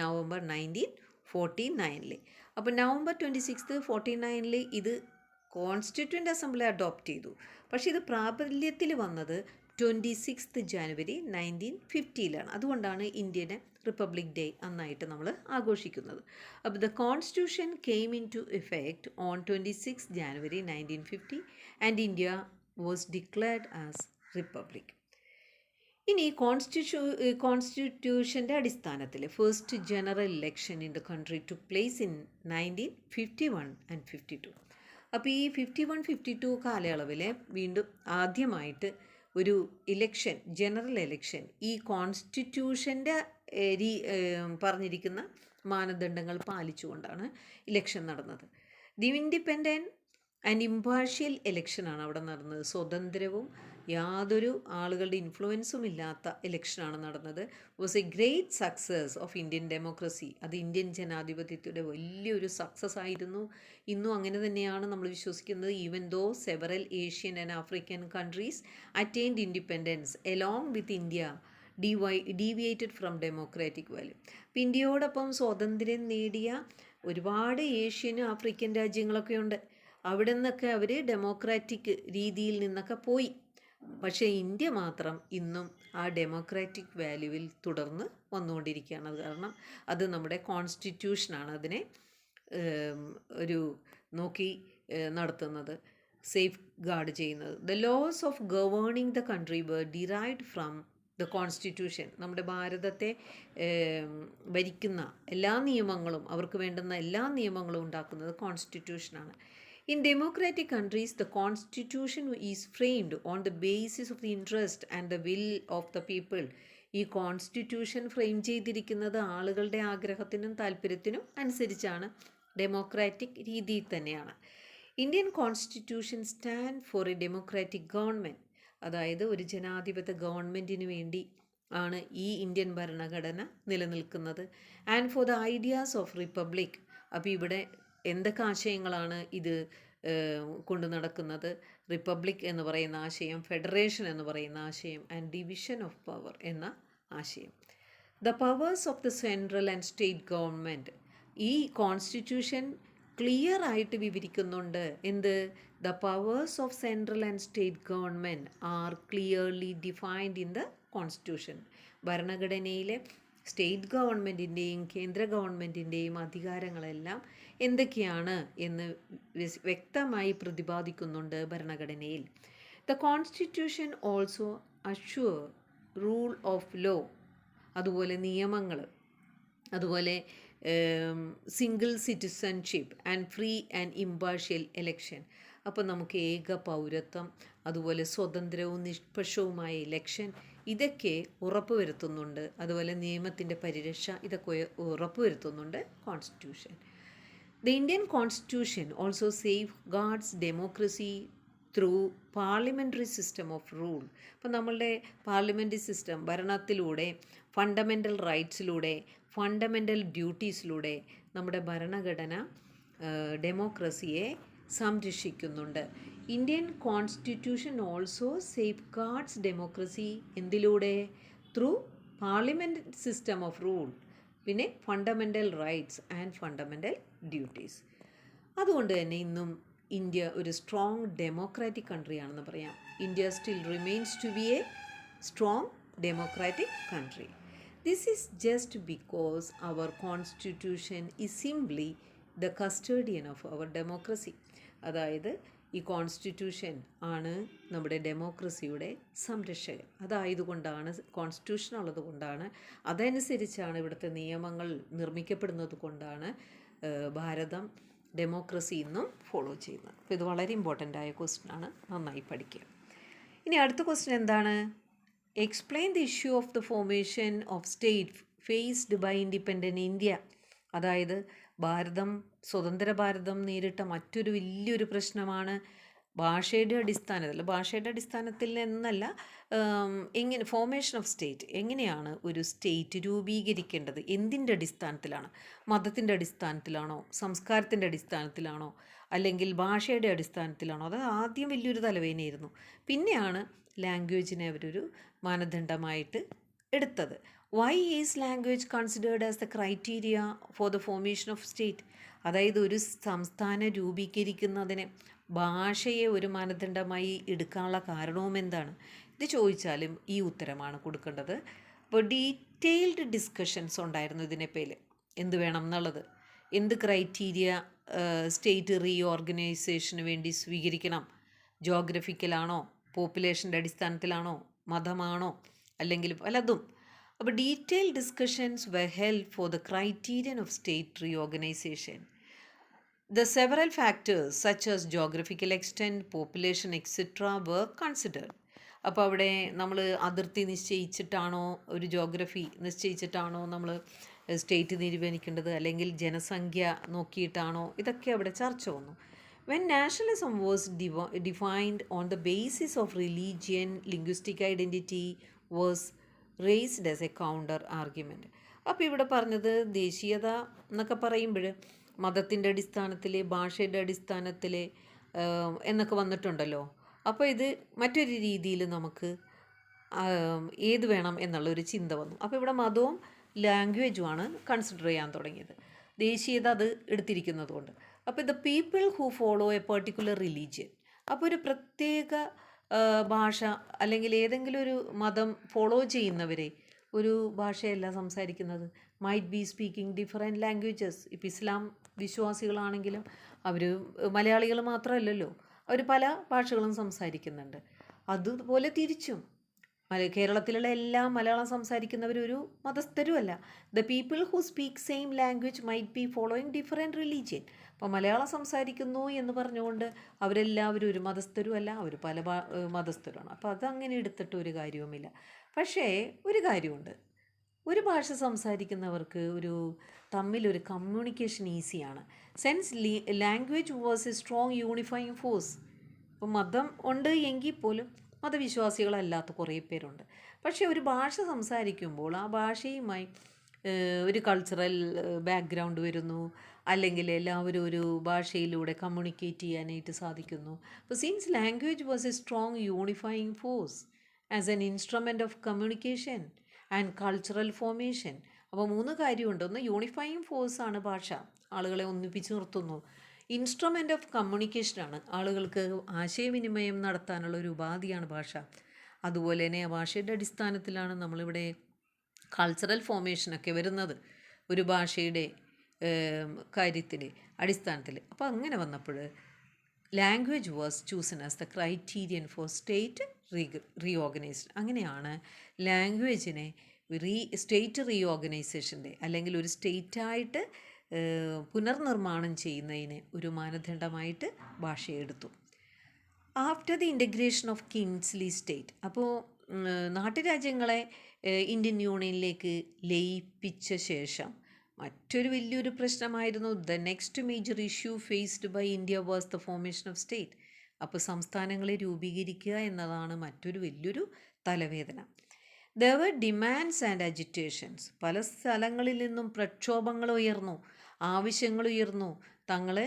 November 1949. അപ്പോൾ നവംബർ 26, 49 ഇത് കോൺസ്റ്റിറ്റ്യുവൻ്റ് അസംബ്ലി അഡോപ്റ്റ് ചെയ്തു. പക്ഷേ ഇത് പ്രാബല്യത്തിൽ വന്നത് 26 ജനുവരി 1950. അതുകൊണ്ടാണ് ഇന്ത്യൻ റിപ്പബ്ലിക് ഡേ അന്നായിട്ട് നമ്മൾ ആഘോഷിക്കുന്നത്. അപ്പോൾ the constitution came into effect on 26 January 1950 and India was declared as republic. ഇനി കോൺസ്റ്റിറ്റ്യൂഷൻ്റെ അടിസ്ഥാനത്തിൽ first general election in the country took place in 1951 and 52. അപ്പോൾ ഈ 51-52 കാലയളവിൽ വീണ്ടും ആദ്യമായിട്ട് ഒരു ഇലക്ഷൻ, ജനറൽ ഇലക്ഷൻ, ഈ കോൺസ്റ്റിറ്റ്യൂഷൻ്റെ പറഞ്ഞിരിക്കുന്ന മാനദണ്ഡങ്ങൾ പാലിച്ചുകൊണ്ടാണ് ഇലക്ഷൻ നടന്നത്. ദി ഇൻഡിപെൻഡൻറ്റ് ആൻഡ് ഇമ്പാർഷ്യൽ ഇലക്ഷനാണ് അവിടെ നടന്നത്. സ്വതന്ത്രവും യാതൊരു ആളുകളുടെ ഇൻഫ്ലുവൻസും ഇല്ലാത്ത ഇലക്ഷനാണ് നടന്നത്. Was a great success of Indian democracy. അത് ഇന്ത്യൻ ജനാധിപത്യത്തിൻ്റെ വലിയൊരു സക്സസ് ആയിരുന്നു. ഇന്നും അങ്ങനെ തന്നെയാണ് നമ്മൾ വിശ്വസിക്കുന്നത്. Even though several Asian and African countries attained independence along with India deviated from democratic value. അപ്പോൾ ഇന്ത്യയോടൊപ്പം സ്വാതന്ത്ര്യം നേടിയ ഒരുപാട് ഏഷ്യൻ ആഫ്രിക്കൻ രാജ്യങ്ങളൊക്കെ ഉണ്ട്. അവിടെ നിന്നൊക്കെ അവർ ഡെമോക്രാറ്റിക് രീതിയിൽ നിന്നൊക്കെ പോയി. പക്ഷേ ഇന്ത്യ മാത്രം ഇന്നും ആ ഡെമോക്രാറ്റിക് വാല്യൂവിൽ തുടർന്ന് വന്നുകൊണ്ടിരിക്കുകയാണ്. അത് കാരണം അത് നമ്മുടെ കോൺസ്റ്റിറ്റ്യൂഷനാണ് അതിനെ ഒരു നോക്കി നടത്തുന്നത്, സേഫ് ഗാർഡ് ചെയ്യുന്നത്. The laws of governing the country were derived from the constitution. നമ്മുടെ ഭാരതത്തെ ഭരിക്കുന്ന എല്ലാ നിയമങ്ങളും, അവർക്ക് വേണ്ടുന്ന എല്ലാ നിയമങ്ങളും ഉണ്ടാക്കുന്നത് കോൺസ്റ്റിറ്റ്യൂഷനാണ്. In democratic countries, the constitution is framed on the basis of the interest and the will of the people. ഈ കോൺസ്റ്റിറ്റ്യൂഷൻ ഫ്രെയിം ചെയ്തിരിക്കുന്നത് ആളുകളുടെ ആഗ്രഹത്തിനും താല്പര്യത്തിനും അനുസരിച്ചാണ്. ഡെമോക്രാറ്റിക് രീതിയിൽ തന്നെയാണ്. Indian constitution stand for A democratic government, അതായത് ഒരു ജനാധിപത്യ ഗവൺമെൻറ്റിന് വേണ്ടി ആണ് ഈ ഇന്ത്യൻ ഭരണഘടന നിലനിൽക്കുന്നത്. And for the ideas of republic. അപ്പോൾ ഇവിടെ എന്തൊക്കെ ആശയങ്ങളാണ് ഇത് കൊണ്ടു നടക്കുന്നത്? റിപ്പബ്ലിക് എന്ന് പറയുന്ന ആശയം, ഫെഡറേഷൻ എന്ന് പറയുന്ന ആശയം, ആൻഡ് ഡിവിഷൻ ഓഫ് പവർ എന്ന ആശയം. The powers of the central and state government. ഈ കോൺസ്റ്റിറ്റ്യൂഷൻ ക്ലിയർ ആയിട്ട് വിവരിക്കുന്നുണ്ട്. എന്ത്? The powers of central and state government are clearly defined in the constitution. ഭരണഘടനയിലെ സ്റ്റേറ്റ് ഗവൺമെൻറ്റിൻ്റെയും കേന്ദ്ര ഗവൺമെൻറ്റിൻ്റെയും അധികാരങ്ങളെല്ലാം എന്തൊക്കെയാണ് എന്ന് വ്യക്തമായി പ്രതിപാദിക്കുന്നുണ്ട് ഭരണഘടനയിൽ. The constitution also assure rule of law, അതുപോലെ നിയമങ്ങൾ, അതുപോലെ single citizenship and free and impartial election. അപ്പോൾ നമുക്ക് ഏക പൗരത്വം, അതുപോലെ സ്വതന്ത്രവും നിഷ്പക്ഷവുമായ ഇലക്ഷൻ, ഇതൊക്കെ ഉറപ്പുവരുത്തുന്നുണ്ട്. അതുപോലെ നിയമത്തിൻ്റെ പരിരക്ഷ, ഇതൊക്കെ ഉറപ്പുവരുത്തുന്നുണ്ട് constitution. The Indian constitution also safeguards democracy through parliamentary system of rule. അപ്പോൾ നമ്മളുടെ പാർലമെൻ്ററി സിസ്റ്റം, ഭരണത്തിലൂടെ, ഫണ്ടമെൻ്റൽ റൈറ്റ്സിലൂടെ, ഫണ്ടമെൻ്റൽ ഡ്യൂട്ടീസിലൂടെ നമ്മുടെ ഭരണഘടന ഡെമോക്രസിയെ സംരക്ഷിക്കുന്നുണ്ട്. Indian constitution also safeguards democracy എന്തിലൂടെ? Through parliament system of rule, പിന്നെ fundamental rights and fundamental duties. അതുകൊണ്ട് തന്നെ ഇന്നും ഇന്ത്യ ഒരു സ്ട്രോങ് ഡെമോക്രാറ്റിക് കൺട്രിയാണെന്ന് പറയാം. India still remains to be a strong democratic country. This is just because our constitution is simply the custodian of our democracy. അതായത് ഈ constitution ആണ് നമ്മുടെ ഡെമോക്രസിയുടെ സംരക്ഷകൻ. അതായതുകൊണ്ടാണ്, കോൺസ്റ്റിറ്റ്യൂഷൻ ഉള്ളതുകൊണ്ടാണ്, അതനുസരിച്ചാണ് ഇവിടുത്തെ നിയമങ്ങൾ നിർമ്മിക്കപ്പെടുന്നത് കൊണ്ടാണ് ഭാരതം ഡെമോക്രസി ഇന്നും ഫോളോ ചെയ്യുന്നത്. അപ്പോൾ ഇത് വളരെ ഇമ്പോർട്ടൻ്റ് ആയ ക്വസ്റ്റ്യനാണ്, നന്നായി പഠിക്കുക. ഇനി അടുത്ത ക്വസ്റ്റ്യൻ എന്താണ്? Explain the issue of the formation of state faced by independent India. അതായത് സ്വതന്ത്ര ഭാരതം നേരിട്ട മറ്റൊരു വലിയൊരു പ്രശ്നമാണ് ഭാഷയുടെ അടിസ്ഥാനത്തിൽ എന്നല്ല, എങ്ങനെ ഫോർമേഷൻ ഓഫ് സ്റ്റേറ്റ്, എങ്ങനെയാണ് ഒരു സ്റ്റേറ്റ് രൂപീകരിക്കേണ്ടത്, എന്തിൻ്റെ അടിസ്ഥാനത്തിലാണ്? മതത്തിൻ്റെ അടിസ്ഥാനത്തിലാണോ, സംസ്കാരത്തിൻ്റെ അടിസ്ഥാനത്തിലാണോ, അല്ലെങ്കിൽ ഭാഷയുടെ അടിസ്ഥാനത്തിലാണോ? അത് ആദ്യം വലിയൊരു തലവേദനയായിരുന്നു. പിന്നെയാണ് ലാംഗ്വേജിനെ അവരൊരു മാനദണ്ഡമായിട്ട് എടുത്തത്. Why is language considered as the criteria for the formation of state? അതായത് ഒരു സംസ്ഥാനം രൂപീകരിക്കുന്നതിന് ഭാഷയെ ഒരു മാനദണ്ഡമായി എടുക്കാനുള്ള കാരണവും എന്താണ്? ഇത് ചോദിച്ചാലും ഈ ഉത്തരമാണ് കൊടുക്കേണ്ടത്. അപ്പോൾ ഡീറ്റെയിൽഡ് ഡിസ്കഷൻസ് ഉണ്ടായിരുന്നു ഇതിനെപ്പറ്റി, എന്ത് വേണം എന്നുള്ളത്, എന്ത് ക്രൈറ്റീരിയ സ്റ്റേറ്റ് റീഓർഗനൈസേഷന് വേണ്ടി സ്വീകരിക്കണം, ജോഗ്രഫിക്കലാണോ, പോപ്പുലേഷൻ്റെ അടിസ്ഥാനത്തിലാണോ, മതമാണോ, അല്ലെങ്കിൽ പലതും. അപ്പോൾ detail discussions were held for the criterion of state reorganization. The several factors such as geographical extent, population etc. were considered. അപ്പോൾ അവിടെ നമ്മൾ അതിർത്തി നിശ്ചയിച്ചിട്ടാണോ, ഒരു ജോഗ്രഫി നിശ്ചയിച്ചിട്ടാണോ നമ്മൾ സ്റ്റേറ്റ് തീരുമാനിക്കേണ്ടത്, അല്ലെങ്കിൽ ജനസംഖ്യ നോക്കിയിട്ടാണോ, ഇതൊക്കെ അവിടെ ചർച്ച വന്നു. When nationalism was defined on the basis of religion, linguistic identity was raised as a counter argument. അപ്പോൾ ഇവിടെ പറഞ്ഞത് ദേശീയത എന്നൊക്കെ പറയുമ്പോൾ മതത്തിൻ്റെ അടിസ്ഥാനത്തിൽ, ഭാഷയുടെ അടിസ്ഥാനത്തിൽ എന്നൊക്കെ വന്നിട്ടുണ്ടല്ലോ. അപ്പോൾ ഇത് മറ്റൊരു രീതിയിൽ നമുക്ക് ഏത് വേണം എന്നുള്ളൊരു ചിന്ത വന്നു. അപ്പോൾ ഇവിടെ മതവും ലാംഗ്വേജുമാണ് കൺസിഡർ ചെയ്യാൻ തുടങ്ങിയത്, ദേശീയത അത് എടുത്തിരിക്കുന്നത് കൊണ്ട്. അപ്പോൾ the people who follow A particular religion, അപ്പോൾ ഒരു പ്രത്യേക ഭാഷ അല്ലെങ്കിൽ ഏതെങ്കിലും ഒരു മതം ഫോളോ ചെയ്യുന്നവരെ ഒരു ഭാഷയല്ല സംസാരിക്കുന്നത്, might be speaking different languages. ഇപ്പോൾ ഇസ്ലാം വിശ്വാസികളാണെങ്കിലും അവർ മലയാളികൾ മാത്രമല്ലല്ലോ, അവർ പല ഭാഷകളും സംസാരിക്കുന്നുണ്ട്. അതുപോലെ തിരിച്ചും കേരളത്തിലുള്ള എല്ലാ മലയാളം സംസാരിക്കുന്നവരൊരു മതസ്ഥരുമല്ല. The people who speak same language might be following different religion. അപ്പോൾ മലയാളം സംസാരിക്കുന്നു എന്ന് പറഞ്ഞുകൊണ്ട് അവരെല്ലാവരും ഒരു മതസ്ഥരുമല്ല, അവർ പല മതസ്ഥരുമാണ്. അപ്പോൾ അതങ്ങനെ എടുത്തിട്ട് ഒരു കാര്യവുമില്ല. പക്ഷേ ഒരു കാര്യമുണ്ട്, ഒരു ഭാഷ സംസാരിക്കുന്നവർക്ക് തമ്മിലൊരു കമ്മ്യൂണിക്കേഷൻ ഈസിയാണ്. Sense language was A strong unifying force. ഇപ്പം മതം ഉണ്ട് എങ്കിൽ പോലും മതവിശ്വാസികളല്ലാത്ത കുറേ പേരുണ്ട്. പക്ഷേ ഒരു ഭാഷ സംസാരിക്കുമ്പോൾ ആ ഭാഷയുമായി ഒരു കൾച്ചറൽ ബാക്ക്ഗ്രൗണ്ട് വരുന്നു, അല്ലെങ്കിൽ എല്ലാവരും ഒരു ഭാഷയിലൂടെ കമ്മ്യൂണിക്കേറ്റ് ചെയ്യാനായിട്ട് സാധിക്കുന്നു. അപ്പോൾ since language was A strong unifying force as an instrument of communication and cultural formation. അപ്പോൾ 3 കാര്യമുണ്ട്. ഒന്ന്, യൂണിഫൈങ് ഫോഴ്സാണ് ഭാഷ, ആളുകളെ ഒന്നിപ്പിച്ച് നിർത്തുന്നു. ഇൻസ്ട്രുമെൻ്റ് ഓഫ് കമ്മ്യൂണിക്കേഷനാണ്, ആളുകൾക്ക് ആശയവിനിമയം നടത്താനുള്ള ഒരു ഉപാധിയാണ് ഭാഷ. അതുപോലെ തന്നെ ആ ഭാഷയുടെ അടിസ്ഥാനത്തിലാണ് നമ്മളിവിടെ കൾച്ചറൽ ഫോർമേഷനൊക്കെ വരുന്നത്, ഒരു ഭാഷയുടെ കാര്യത്തിൽ അടിസ്ഥാനത്തിൽ. അപ്പോൾ അങ്ങനെ വന്നപ്പോൾ language was chosen as the criterion for state reorganised. അങ്ങനെയാണ് ലാംഗ്വേജിനെ സ്റ്റേറ്റ് റീഓർഗനൈസേഷൻ്റെ, അല്ലെങ്കിൽ ഒരു സ്റ്റേറ്റായിട്ട് പുനർനിർമ്മാണം ചെയ്യുന്നതിന് ഒരു മാനദണ്ഡമായിട്ട് ഭാഷയെടുത്തു. After the integration of princely state, അപ്പോൾ നാട്ടുരാജ്യങ്ങളെ ഇന്ത്യൻ യൂണിയനിലേക്ക് ലയിപ്പിച്ച ശേഷം മറ്റൊരു വലിയൊരു പ്രശ്നമായിരുന്നു, the next major issue faced by India was the formation of state. അപ്പോൾ സംസ്ഥാനങ്ങളെ രൂപീകരിക്കുക എന്നതാണ് മറ്റൊരു വലിയൊരു തലവേദന. There were demands and agitations. പല സ്ഥലങ്ങളിൽ നിന്നും പ്രക്ഷോഭങ്ങൾ ഉയർന്നു, ആവശ്യങ്ങൾ ഉയർന്നു, തങ്ങളെ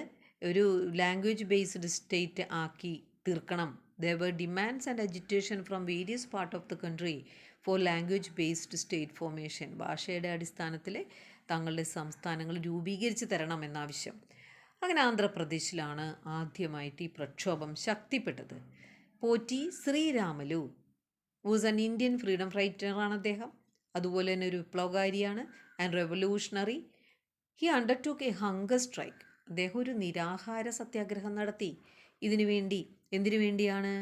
ഒരു ലാംഗ്വേജ് ബേസ്ഡ് സ്റ്റേറ്റ് ആക്കി തീർക്കണം. There were demands and agitation from various part of the country for language based state formation. ഭാഷയുടെ അടിസ്ഥാനത്തിൽ തങ്ങളുടെ സംസ്ഥാനങ്ങൾ രൂപീകരിച്ച് തരണം എന്ന ആവശ്യം. അങ്ങനെ ആന്ധ്രാപ്രദേശിലാണ് ആദ്യമായിട്ട് ഈ പ്രക്ഷോഭം ശക്തിപ്പെട്ടത്. Potti Sriramulu was an Indian freedom ഫൈറ്ററാണ് അദ്ദേഹം. അതുപോലെ തന്നെ ഒരു വിപ്ലവകാരിയാണ് and revolutionary. He undertook a hunger strike. അദ്ദേഹം ഒരു നിരാഹാര സത്യാഗ്രഹം നടത്തി. എന്തിനു വേണ്ടിയാണ്?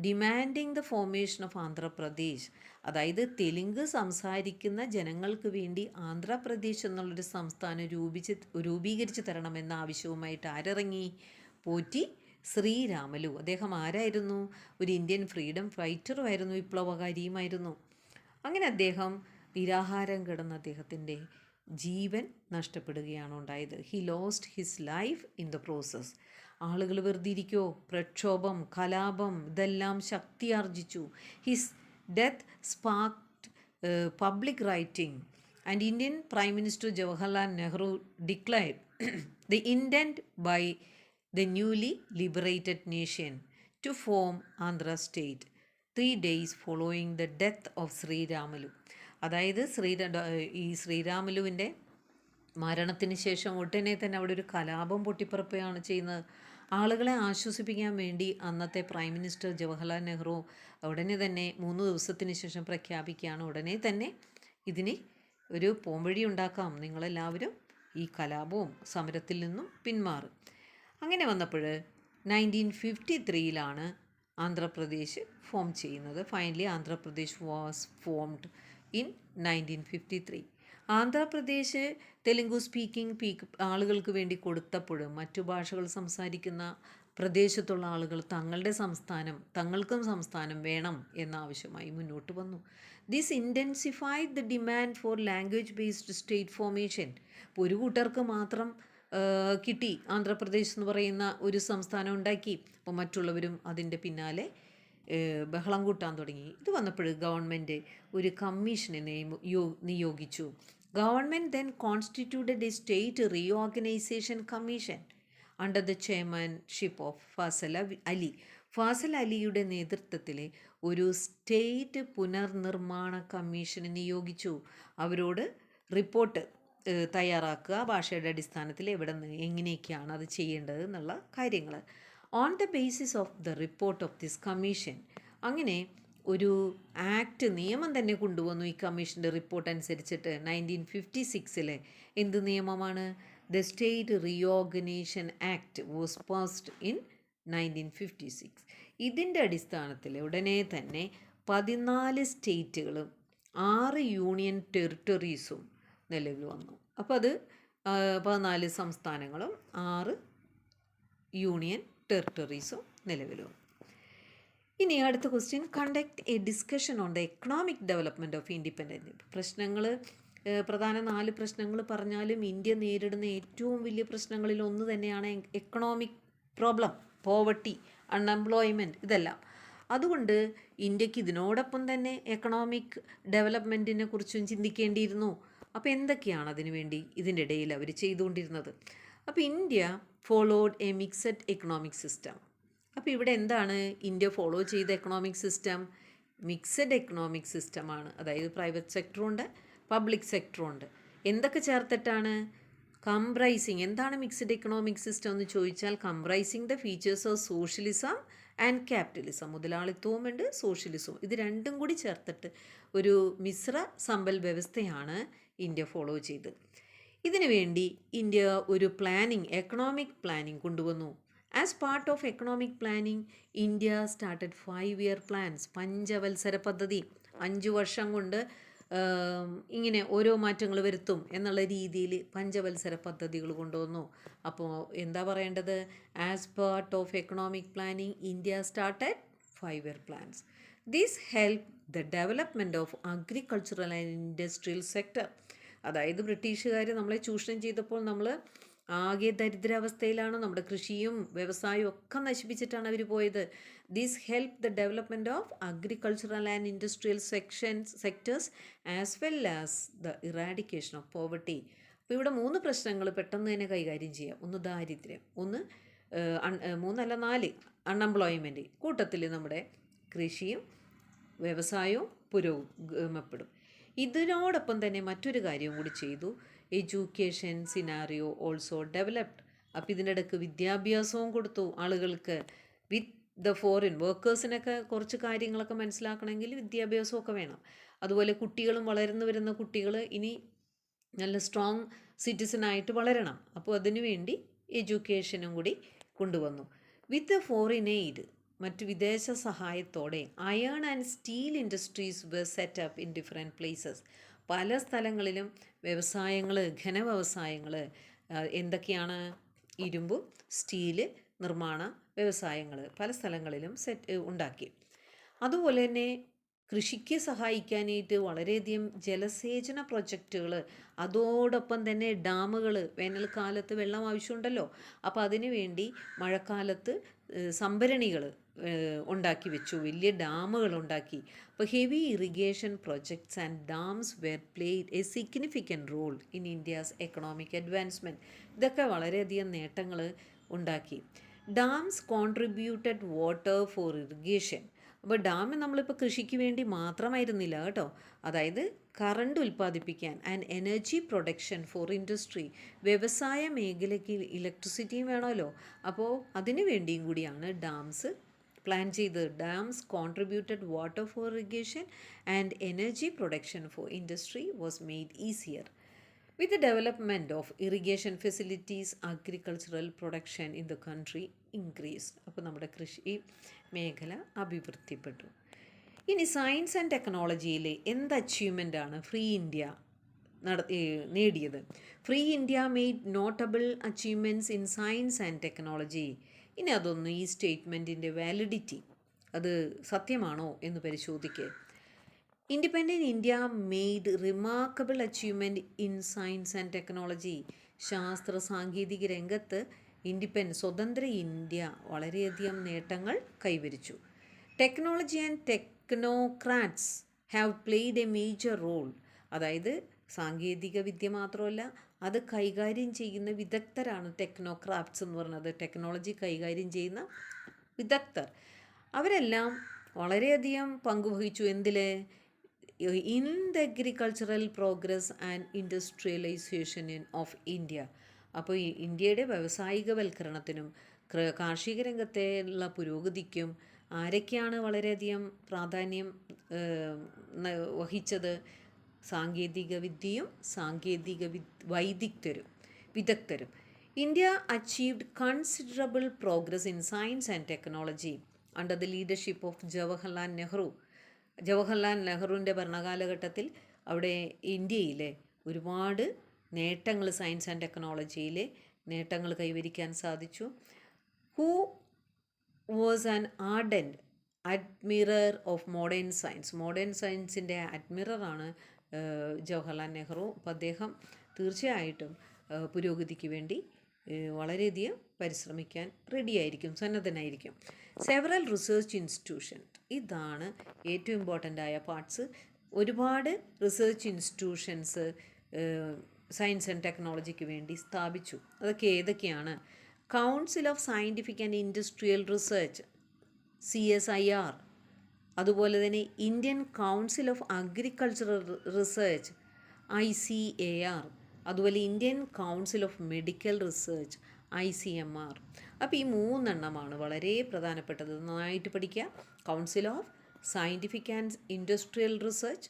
Demanding the formation of Andhra Pradesh. അതായത് തെലുങ്ക് സംസാരിക്കുന്ന ജനങ്ങൾക്ക് വേണ്ടി ആന്ധ്രാപ്രദേശ് എന്നുള്ളൊരു സംസ്ഥാനം രൂപീകരിച്ച് തരണമെന്ന ആവശ്യവുമായിട്ട് ആരിറങ്ങി? പോറ്റി ശ്രീരാമലു. അദ്ദേഹം ആരായിരുന്നു? ഒരു ഇന്ത്യൻ ഫ്രീഡം ഫൈറ്ററുമായിരുന്നു, വിപ്ലവകാരിയുമായിരുന്നു. അങ്ങനെ അദ്ദേഹം നിരാഹാരം കിടന്ന അദ്ദേഹത്തിൻ്റെ ജീവൻ നഷ്ടപ്പെടുകയാണ് ഉണ്ടായത്. He lost his life in the process. ആളുകൾ വെറുതെ ഇരിക്കോ? പ്രക്ഷോഭം, കലാപം ഇതെല്ലാം ശക്തിയാർജിച്ചു. His death sparked public rioting and Indian prime minister Jawaharlal Nehru declared the intent by the newly liberated nation to form Andhra state 3 days following the death of Sriramulu. അതായത് ഈ ശ്രീരാമലുവിൻ്റെ മരണത്തിന് ശേഷം ഉടനെ തന്നെ അവിടെ ഒരു കലാപം പൊട്ടിപ്പുറപ്പെടുകയാണ് ചെയ്യുന്നത്. ആളുകളെ ആശ്വസിപ്പിക്കാൻ വേണ്ടി അന്നത്തെ പ്രൈം മിനിസ്റ്റർ ജവഹർലാൽ നെഹ്റു ഉടനെ തന്നെ 3 ദിവസത്തിന് ശേഷം പ്രഖ്യാപിക്കുകയാണ്, ഉടനെ തന്നെ ഇതിന് ഒരു പോംവഴി ഉണ്ടാക്കാം, നിങ്ങളെല്ലാവരും ഈ കലാപവും സമരത്തിൽ നിന്നും പിന്മാറും. അങ്ങനെ വന്നപ്പോൾ 1953 ആന്ധ്രാപ്രദേശ് ഫോം ചെയ്യുന്നത്. Finally Andhra Pradesh was formed in 1953. Andhra Pradesh Telugu speaking ആളുകൾക്ക് വേണ്ടി കൊടുത്തപ്പോഴും മറ്റു ഭാഷകൾ സംസാരിക്കുന്ന പ്രദേശത്തുള്ള ആളുകൾ തങ്ങൾക്കും സംസ്ഥാനം വേണം എന്ന ആവശ്യമായി മുന്നോട്ട് വന്നു. This intensified the demand for language based state formation. ഒരു കൂട്ടർക്ക് മാത്രം കിട്ടി ആന്ധ്രാപ്രദേശ് എന്ന് പറയുന്ന ഒരു സംസ്ഥാനം ഉണ്ടാക്കി. അപ്പോൾ മറ്റുള്ളവരും അതിൻ്റെ പിന്നാലെ ബഹളം കൂട്ടാൻ തുടങ്ങി. ഇത് വന്നപ്പോൾ ഗവൺമെൻറ് ഒരു കമ്മീഷനെ നിയോഗിച്ചു. Government then constituted a state reorganisation commission under the chairmanship of Fazal അലിയുടെ നേതൃത്വത്തിലെ ഒരു സ്റ്റേറ്റ് പുനർനിർമ്മാണ കമ്മീഷനെ നിയോഗിച്ചു. അവരോട് റിപ്പോർട്ട് തയ്യാറാക്കുക, ഭാഷയുടെ അടിസ്ഥാനത്തിൽ എങ്ങനെയൊക്കെയാണ് അത് ചെയ്യേണ്ടത് എന്നുള്ള കാര്യങ്ങൾ. On the basis of the report of this commission, അങ്ങനെ ഒരു നിയമം തന്നെ കൊണ്ടുവന്നു ഈ കമ്മീഷൻ്റെ റിപ്പോർട്ട് അനുസരിച്ചിട്ട്. 1956 എന്ത് നിയമമാണ്? The state reorganisation act was passed in 1956. ഇതിൻ്റെ അടിസ്ഥാനത്തിൽ ഉടനെ തന്നെ 14 സ്റ്റേറ്റുകളും 6 യൂണിയൻ ടെറിട്ടറീസും നിലവിൽ വന്നു. അപ്പോൾ അത് 14 സംസ്ഥാനങ്ങളും 6 യൂണിയൻ ടെറിട്ടറീസും നിലവിൽ വന്നു. ഇനി അടുത്ത question, conduct A discussion on the economic development of independent. പ്രശ്നങ്ങൾ പ്രധാന 4 പ്രശ്നങ്ങൾ പറഞ്ഞാലും ഇന്ത്യ നേരിടുന്ന ഏറ്റവും വലിയ പ്രശ്നങ്ങളിൽ ഒന്ന് തന്നെയാണ് എക്കണോമിക് പ്രോബ്ലം, പോവർട്ടി, അൺഎംപ്ലോയ്മെൻറ്റ്, ഇതെല്ലാം. അതുകൊണ്ട് ഇന്ത്യക്ക് ഇതിനോടൊപ്പം തന്നെ എക്കണോമിക് ഡെവലപ്മെൻറ്റിനെ കുറിച്ചും ചിന്തിക്കേണ്ടിയിരുന്നു. അപ്പോൾ എന്തൊക്കെയാണ് അതിനു വേണ്ടി ഇതിൻ്റെ ഇടയിൽ അവർ ചെയ്തുകൊണ്ടിരുന്നത്? അപ്പോൾ India followed A mixed economic system. അപ്പോൾ ഇവിടെ എന്താണ് ഇന്ത്യ ഫോളോ ചെയ്ത എക്കണോമിക് സിസ്റ്റം? മിക്സഡ് എക്കണോമിക് സിസ്റ്റമാണ്. അതായത് പ്രൈവറ്റ് സെക്ടറും ഉണ്ട്, പബ്ലിക് സെക്ടറും ഉണ്ട്. എന്തൊക്കെ ചേർത്തിട്ടാണ്? കംപ്രൈസിങ്. എന്താണ് മിക്സഡ് എക്കണോമിക് സിസ്റ്റം എന്ന് ചോദിച്ചാൽ, comprising the features of socialism and capitalism. മുതലാളിത്തവും ഉണ്ട്, സോഷ്യലിസവും. ഇത് രണ്ടും കൂടി ചേർത്തിട്ട് ഒരു മിശ്ര സമ്പൽ വ്യവസ്ഥയാണ് ഇന്ത്യ ഫോളോ ചെയ്തത്. ഇതിനു വേണ്ടി ഇന്ത്യ ഒരു പ്ലാനിങ്, എക്കണോമിക് പ്ലാനിങ് കൊണ്ടുവന്നു. As part of economic planning, India started 5-year plans, പഞ്ചവത്സര പദ്ധതി. 5 വർഷം കൊണ്ട് ഇങ്ങനെ ഓരോ മാറ്റങ്ങൾ വരുത്തും എന്നുള്ള രീതിയിൽ പഞ്ചവത്സര പദ്ധതികൾ കൊണ്ടുവന്നു. അപ്പോൾ എന്താ പറയേണ്ടത്? As part of economic planning, India started 5-year plans. This help the development of agricultural and industrial sector. അതായത് ബ്രിട്ടീഷുകാർ നമ്മളെ ചൂഷണം ചെയ്തപ്പോൾ നമ്മൾ ആകെ ദരിദ്രാവസ്ഥയിലാണ്. നമ്മുടെ കൃഷിയും വ്യവസായവും ഒക്കെ നശിപ്പിച്ചിട്ടാണ് അവർ പോയത്. This help the development of agricultural and industrial sectors as well as the eradication of poverty. അപ്പോൾ ഇവിടെ 3 പ്രശ്നങ്ങൾ പെട്ടെന്ന് തന്നെ കൈകാര്യം ചെയ്യാം. ഒന്ന് ദാരിദ്ര്യം, ഒന്ന് 4 അൺഎംപ്ലോയ്മെൻറ്റ്. കൂട്ടത്തിൽ നമ്മുടെ കൃഷിയും വ്യവസായവും പുരോഗമപ്പെടും. ഇതിനോടൊപ്പം തന്നെ മറ്റൊരു കാര്യവും കൂടി ചെയ്തു, എഡ്യൂക്കേഷൻ സിനാറിയോ ഓൾസോ ഡെവലപ്ഡ്. അപ്പോൾ ഇതിനിടയ്ക്ക് വിദ്യാഭ്യാസവും കൊടുത്തു ആളുകൾക്ക്. വിത്ത് ദ ഫോറിൻ വർക്കേഴ്സിനൊക്കെ കുറച്ച് കാര്യങ്ങളൊക്കെ മനസ്സിലാക്കണമെങ്കിൽ വിദ്യാഭ്യാസമൊക്കെ വേണം. അതുപോലെ കുട്ടികളും, വളർന്നു വരുന്ന കുട്ടികൾ ഇനി നല്ല സ്ട്രോങ് സിറ്റിസണായിട്ട് വളരണം. അപ്പോൾ അതിനുവേണ്ടി എഡ്യൂക്കേഷനും കൂടി കൊണ്ടുവന്നു. വിത്ത് ഫോറിൻ എയ്ഡ്, മറ്റ് വിദേശ സഹായത്തോടെ iron and steel industries were set up in different places. പല സ്ഥലങ്ങളിലും വ്യവസായങ്ങൾ, ഘനവ്യവസായങ്ങൾ എന്തൊക്കെയാണ്? ഇരുമ്പ്, സ്റ്റീല് നിർമ്മാണ വ്യവസായങ്ങൾ പല സ്ഥലങ്ങളിലും ഉണ്ടാക്കി. അതുപോലെ തന്നെ കൃഷിക്ക് സഹായിക്കാനായിട്ട് വളരെയധികം ജലസേചന പ്രൊജക്റ്റുകൾ, അതോടൊപ്പം തന്നെ ഡാമുകൾ, വേനൽക്കാലത്ത് വെള്ളം ആവശ്യമുണ്ടല്ലോ. അപ്പോൾ അതിനു വേണ്ടി മഴക്കാലത്ത് സംഭരണികൾ ഉണ്ടാക്കി വെച്ചു, വലിയ ഡാമുകൾ ഉണ്ടാക്കി. അപ്പോൾ heavy irrigation projects and dams were played a significant role in India's economic advancement. ഇതൊക്കെ വളരെയധികം നേട്ടങ്ങൾ ഉണ്ടാക്കി. Dams contributed water for irrigation. അപ്പോൾ ഡാം നമ്മളിപ്പോൾ കൃഷിക്ക് വേണ്ടി മാത്രമായിരുന്നില്ല കേട്ടോ. അതായത് കറണ്ട് ഉൽപ്പാദിപ്പിക്കാൻ, and energy production for industry. വ്യവസായ മേഖലയ്ക്ക് ഇലക്ട്രിസിറ്റിയും വേണമല്ലോ. അപ്പോൾ അതിനു വേണ്ടിയും കൂടിയാണ് ഡാംസ് പ്ലാൻ ചെയ്തത്. Dams contributed water for irrigation and energy production for industry was made easier. With the development of irrigation facilities, agricultural production in the country increased. അപ്പോൾ നമ്മുടെ കൃഷി മേഖല അഭിവൃദ്ധിപ്പെട്ടു. ഇനി സയൻസ് ആൻഡ് ടെക്നോളജിയിൽ എന്ത് അച്ചീവ്മെൻ്റാണ് ഫ്രീ ഇന്ത്യ നേടിയത്? Free India made notable achievements in science and technology. ഇനി അതൊന്ന് ഈ സ്റ്റേറ്റ്മെൻറ്റിൻ്റെ വാലിഡിറ്റി, അത് സത്യമാണോ എന്ന് പരിശോധിക്കുക. Independent India made remarkable achievement in science and technology. ശാസ്ത്ര സാങ്കേതിക രംഗത്ത് സ്വതന്ത്ര ഇന്ത്യ വളരെയധികം നേട്ടങ്ങൾ കൈവരിച്ചു. Technology and technocrats have played a major role. അതായത് സാങ്കേതിക വിദ്യ മാത്രമല്ല, അത് കൈകാര്യം ചെയ്യുന്ന വിദഗ്ധരാണ് ടെക്നോക്രാഫ്റ്റ്സ് എന്ന് പറയുന്നത്. ടെക്നോളജി കൈകാര്യം ചെയ്യുന്ന വിദഗ്ധർ അവരെല്ലാം വളരെയധികം പങ്കുവഹിച്ചു. എന്തിൽ? In the agricultural progress and industrialization of India. അപ്പോൾ ഇന്ത്യയുടെ വ്യാവസായികവൽക്കരണത്തിനും കാർഷിക രംഗത്തുള്ള പുരോഗതിക്കും ആരൊക്കെയാണ് വളരെയധികം പ്രാധാന്യം വഹിച്ചത്? സാങ്കേതിക വിദ്യയും വിദഗ്ധരും. India achieved considerable progress in science and technology under the leadership of Jawaharlal Nehru. Jawaharlal നെഹ്റുവിൻ്റെ ഭരണകാലഘട്ടത്തിൽ അവിടെ ഇന്ത്യയിലെ ഒരുപാട് നേട്ടങ്ങൾ സയൻസ് ആൻഡ് ടെക്നോളജിയിൽ നേട്ടങ്ങൾ കൈവരിക്കാൻ സാധിച്ചു. Who was an ardent admirer of modern science. Modern സയൻസിൻ്റെ അഡ്മിററാണ് ജവഹർലാൽ നെഹ്റു. അപ്പോൾ അദ്ദേഹം തീർച്ചയായിട്ടും പുരോഗതിക്ക് വേണ്ടി വളരെയധികം പരിശ്രമിക്കാൻ റെഡിയായിരിക്കും, സന്നദ്ധനായിരിക്കും. സെവറൽ റിസർച്ച് ഇൻസ്റ്റിറ്റ്യൂഷൻ, ഇതാണ് ഏറ്റവും ഇമ്പോർട്ടൻ്റ് ആയ പാർട്സ്. ഒരുപാട് റിസർച്ച് ഇൻസ്റ്റിറ്റ്യൂഷൻസ് സയൻസ് ആൻഡ് ടെക്നോളജിക്ക് വേണ്ടി സ്ഥാപിച്ചു. അതൊക്കെ ഏതൊക്കെയാണ്? Council of scientific and industrial research, CSIR. അതുപോലെ തന്നെ Indian council of agricultural research, ICAR. അതുപോലെ Indian council of medical research, ICMR. അപ്പോൾ ഈ 3 വളരെ പ്രധാനപ്പെട്ടത്. നന്നായിട്ട് പഠിക്കുക. Council of scientific and industrial research,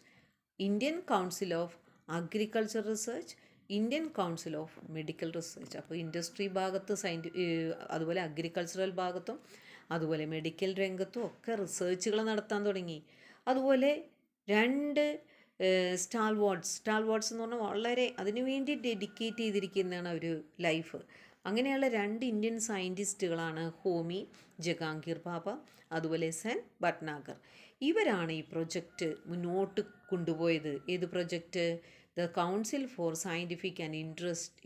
Indian council of agriculture research, Indian council of medical research. അപ്പോൾ ഇൻഡസ്ട്രി ഭാഗത്ത് അതുപോലെ അഗ്രികൾച്ചറൽ ഭാഗത്തും അതുപോലെ മെഡിക്കൽ രംഗത്തും ഒക്കെ റിസർച്ചുകൾ നടത്താൻ തുടങ്ങി. അതുപോലെ 2 സ്റ്റാൾവാർഡ്സ് എന്ന് പറഞ്ഞാൽ വളരെ അതിനു വേണ്ടി ഡെഡിക്കേറ്റ് ചെയ്തിരിക്കുന്നതാണ് ഒരു ലൈഫ്. അങ്ങനെയുള്ള 2 ഇന്ത്യൻ സയൻറ്റിസ്റ്റുകളാണ് ഹോമി ജഹാംഗീർ ബാബ അതുപോലെ SN ഭട്നാഗർ. ഇവരാണ് ഈ പ്രൊജക്റ്റ് മുന്നോട്ട് കൊണ്ടുപോയത്. ഏത് project? The council for scientific and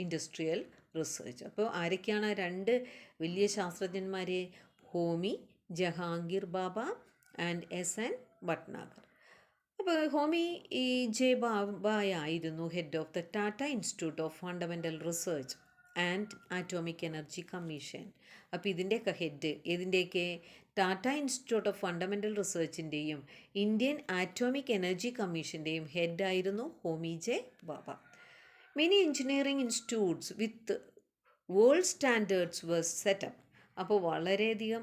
industrial research. അപ്പോൾ ആരൊക്കെയാണ് 2 വലിയ ശാസ്ത്രജ്ഞന്മാർ? Homi Jehangir Bhabha and SN Bhatnagar. അപ്പോൾ ഹോമി ജെ ബാബയായിരുന്നു head of the Tata institute of fundamental research and atomic energy commission. അപ്പോൾ ഇതിൻ്റെയൊക്കെ ഹെഡ്, ഇതിൻ്റെയൊക്കെ ടാറ്റ ഇൻസ്റ്റിറ്റ്യൂട്ട് ഓഫ് ഫണ്ടമെൻ്റൽ റിസർച്ചിൻ്റെയും ഇന്ത്യൻ ആറ്റോമിക് എനർജി കമ്മീഷൻ്റെയും ഹെഡായിരുന്നു Homi J Baba. Many engineering institutes with world standards was set up. അപ്പോൾ വളരെയധികം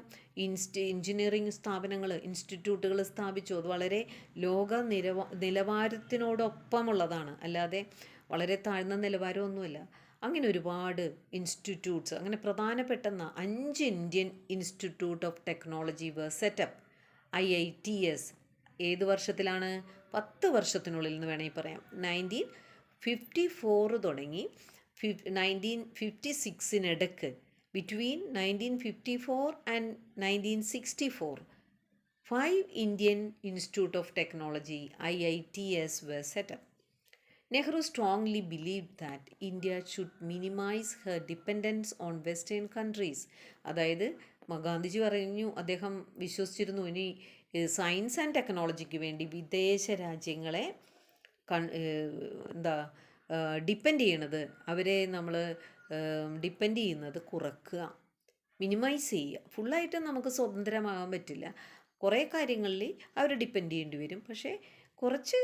എഞ്ചിനീയറിംഗ് സ്ഥാപനങ്ങൾ, ഇൻസ്റ്റിറ്റ്യൂട്ടുകൾ സ്ഥാപിച്ചു. അത് വളരെ ലോക നിലവാരത്തിനോടൊപ്പമുള്ളതാണ്, അല്ലാതെ വളരെ താഴ്ന്ന നിലവാരമൊന്നുമല്ല. അങ്ങനെ ഒരുപാട് ഇൻസ്റ്റിറ്റ്യൂട്ട്സ്, അങ്ങനെ പ്രധാനപ്പെട്ട 5 Indian institute of technology were set up. IITs ഏത് വർഷത്തിലാണ്? 10 വർഷത്തിനുള്ളിൽ എന്ന് വേണമെങ്കിൽ പറയാം. 1954 തുടങ്ങി 1956 between 1954 and 1964 5 Indian Institute of Technology IITs were set up. Nehru strongly believed that India should minimize her dependence on Western countries. അതായത് ഗാന്ധിജി പറഞ്ഞു, അദ്ദേഹം വിശ്വസിച്ചിരുന്നു ഇനി സയൻസ് ആൻഡ് ടെക്നോളജിക്ക് വേണ്ടി വിദേശ രാജ്യങ്ങളെ ഡിപ്പെൻഡ് ചെയ്യണത്, അവരെ നമ്മൾ ഡിപ്പെൻഡ് ചെയ്യുന്നത് കുറക്കുക, മിനിമൈസ് ചെയ്യുക. ഫുള്ളായിട്ട് നമുക്ക് സ്വതന്ത്രമാകാൻ പറ്റില്ല. കുറേ കാര്യങ്ങളിൽ അവർ ഡിപ്പെൻഡ് ചെയ്യേണ്ടി വരും, പക്ഷേ കുറച്ച്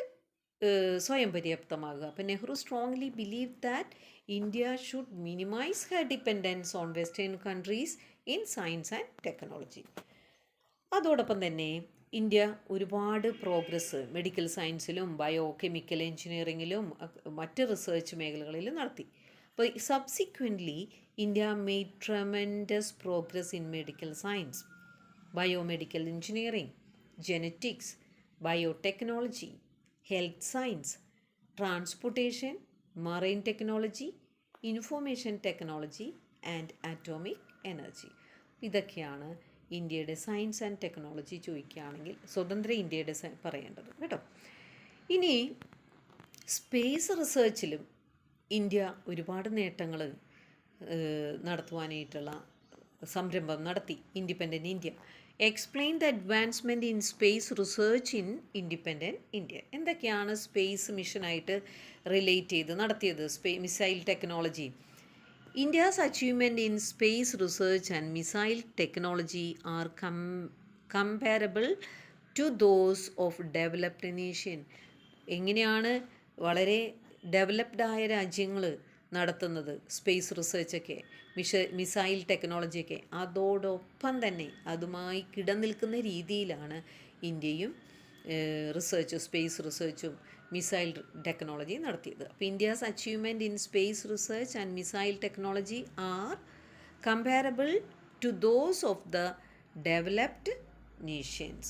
സ്വയം പര്യാപ്തമാകുക. അപ്പം Nehru strongly believe that India should minimize her dependence on western countries in science and technology. അതോടൊപ്പം തന്നെ ഇന്ത്യ ഒരുപാട് പ്രോഗ്രസ് മെഡിക്കൽ സയൻസിലും ബയോ കെമിക്കൽ എഞ്ചിനീയറിങ്ങിലും മറ്റ് റിസർച്ച് മേഖലകളിലും നടത്തി. അപ്പോൾ subsequently India made tremendous progress in medical science, biomedical engineering, genetics, biotechnology, health science, transportation, marine technology, information technology and atomic energy. ഇതൊക്കെയാണ് ഇന്ത്യയുടെ സയൻസ് ആൻഡ് ടെക്നോളജി ചോദിക്കുകയാണെങ്കിൽ സ്വതന്ത്ര ഇന്ത്യയുടെ പറയേണ്ടത് കേട്ടോ. ഇനി സ്പേസ് റിസർച്ചിലും ഇന്ത്യ ഒരുപാട് നേട്ടങ്ങൾ നടത്തുവാനായിട്ടുള്ള സംരംഭം നടത്തി. Independent India. Explain the advancement in space research in independent India. എന്തൊക്കെയാണ് സ്പേസ് മിഷനായിട്ട് റിലേറ്റ് ചെയ്ത് നടത്തിയത്? Missile technology. India's achievement in space research and missile technology are comparable to those of developed nation. എങ്ങനെയാണ് വളരെ developed ആയ രാജ്യങ്ങൾ നടത്തുന്നത് space റിസർച്ചൊക്കെ, missile ടെക്നോളജിയൊക്കെ? അതോടൊപ്പം തന്നെ അതുമായി കിടനിൽക്കുന്ന രീതിയിലാണ് ഇന്ത്യയും സ്പേസ് റിസർച്ചും മിസൈൽ ടെക്നോളജി നടത്തിയത്. അപ്പോൾ India's achievement in space research and missile technology are comparable to those of the developed nations.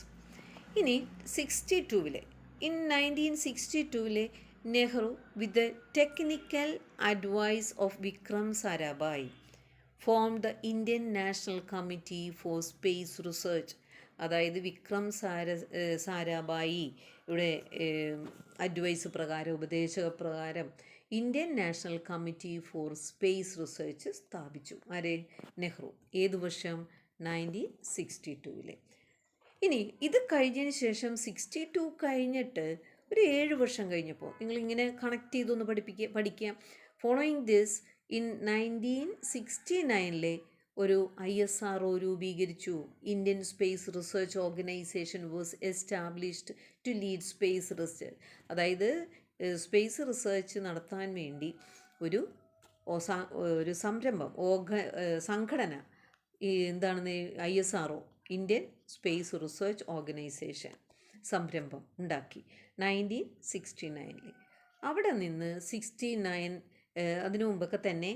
ഇനി 62-ലെ 1962-ലെ Nehru with the technical advice of Vikram Sarabhai form the Indian national committee for space research. അതായത് വിക്രം സാരാഭായി ഇവിടെ advice പ്രകാരം, ഉപദേശപ്രകാരം Indian national committee for space research സ്ഥാപിച്ചു. ആരെ? നെഹ്റു. ഏതു വർഷം? 1962-ലെ. ഇനി ഇത് കഴിഞ്ഞതിന് ശേഷം 62 കഴിഞ്ഞിട്ട് ഒരു 7 വർഷം കഴിഞ്ഞപ്പോൾ നിങ്ങളിങ്ങനെ കണക്ട് ചെയ്തൊന്ന് പഠിക്കുക. ഫോളോയിങ് ദിസ്, ഇൻ 1969-ലെ ഒരു ISRO രൂപീകരിച്ചു. Indian space research organisation was established to lead space research. അതായത് സ്പേസ് റിസർച്ച് നടത്താൻ വേണ്ടി ഒരു സംരംഭം, സംഘടന, എന്താണെന്ന് ISRO, Indian space research organisation സംരംഭം ഉണ്ടാക്കി 1969-ൽ. അവിടെ നിന്ന് 69, അതിനു മുമ്പൊക്കെ തന്നെ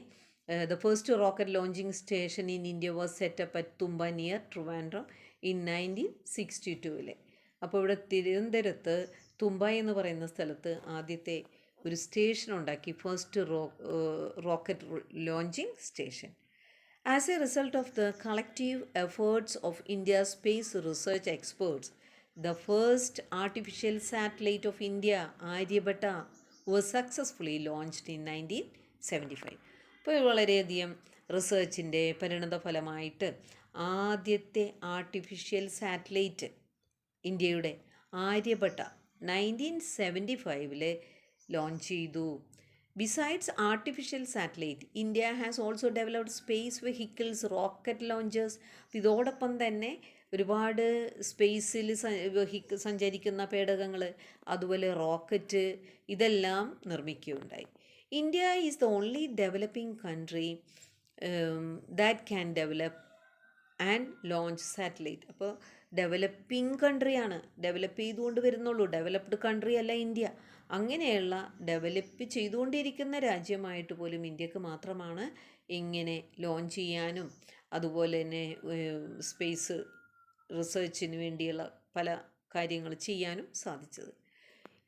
the first rocket launching station in India was set up at Thumba near Trivandrum in 1962-ലെ. അപ്പോൾ ഇവിടെ തിരുവനന്തപുരത്ത് തുമ്പ എന്ന് പറയുന്ന സ്ഥലത്ത് ആദ്യത്തെ ഒരു സ്റ്റേഷൻ ഉണ്ടാക്കി, first rocket launching station. As a result of the collective efforts of India's space research experts, the first artificial satellite of India, Aryabhatta, was successfully launched in 1975. ഇപ്പോൾ വളരെയധികം റിസർച്ചിൻ്റെ പരിണതഫലമായിട്ട് ആദ്യത്തെ ആർട്ടിഫിഷ്യൽ സാറ്റലൈറ്റ് ഇന്ത്യയുടെ ആര്യഭട്ട 1975-ൽ ലോഞ്ച് ചെയ്തു. Besides artificial satellite, India has also developed space vehicles, rocket launchers. ഇതോടൊപ്പം തന്നെ ഒരുപാട് സ്പേസിൽ സഞ്ചരിക്കുന്ന പേടകങ്ങൾ, അതുപോലെ റോക്കറ്റ്, ഇതെല്ലാം നിർമ്മിക്കുകയുണ്ടായി. India is the only developing country that can develop and launch satellite. അപ്പോൾ ഡെവലപ്പിംഗ് കൺട്രിയാണ്, ഡെവലപ്പ് ചെയ്തുകൊണ്ട് വരുന്നുള്ളൂ, ഡെവലപ്ഡ് കൺട്രി അല്ല ഇന്ത്യ. അങ്ങനെയുള്ള ഡെവലപ്പ് ചെയ്തുകൊണ്ടിരിക്കുന്ന രാജ്യമായിട്ട് പോലും ഇന്ത്യക്ക് മാത്രമാണ് ഇങ്ങനെ ലോഞ്ച് ചെയ്യാനും അതുപോലെ തന്നെ സ്പേസ് റിസർച്ചിന് വേണ്ടിയുള്ള പല കാര്യങ്ങൾ ചെയ്യാനും സാധിച്ചത്.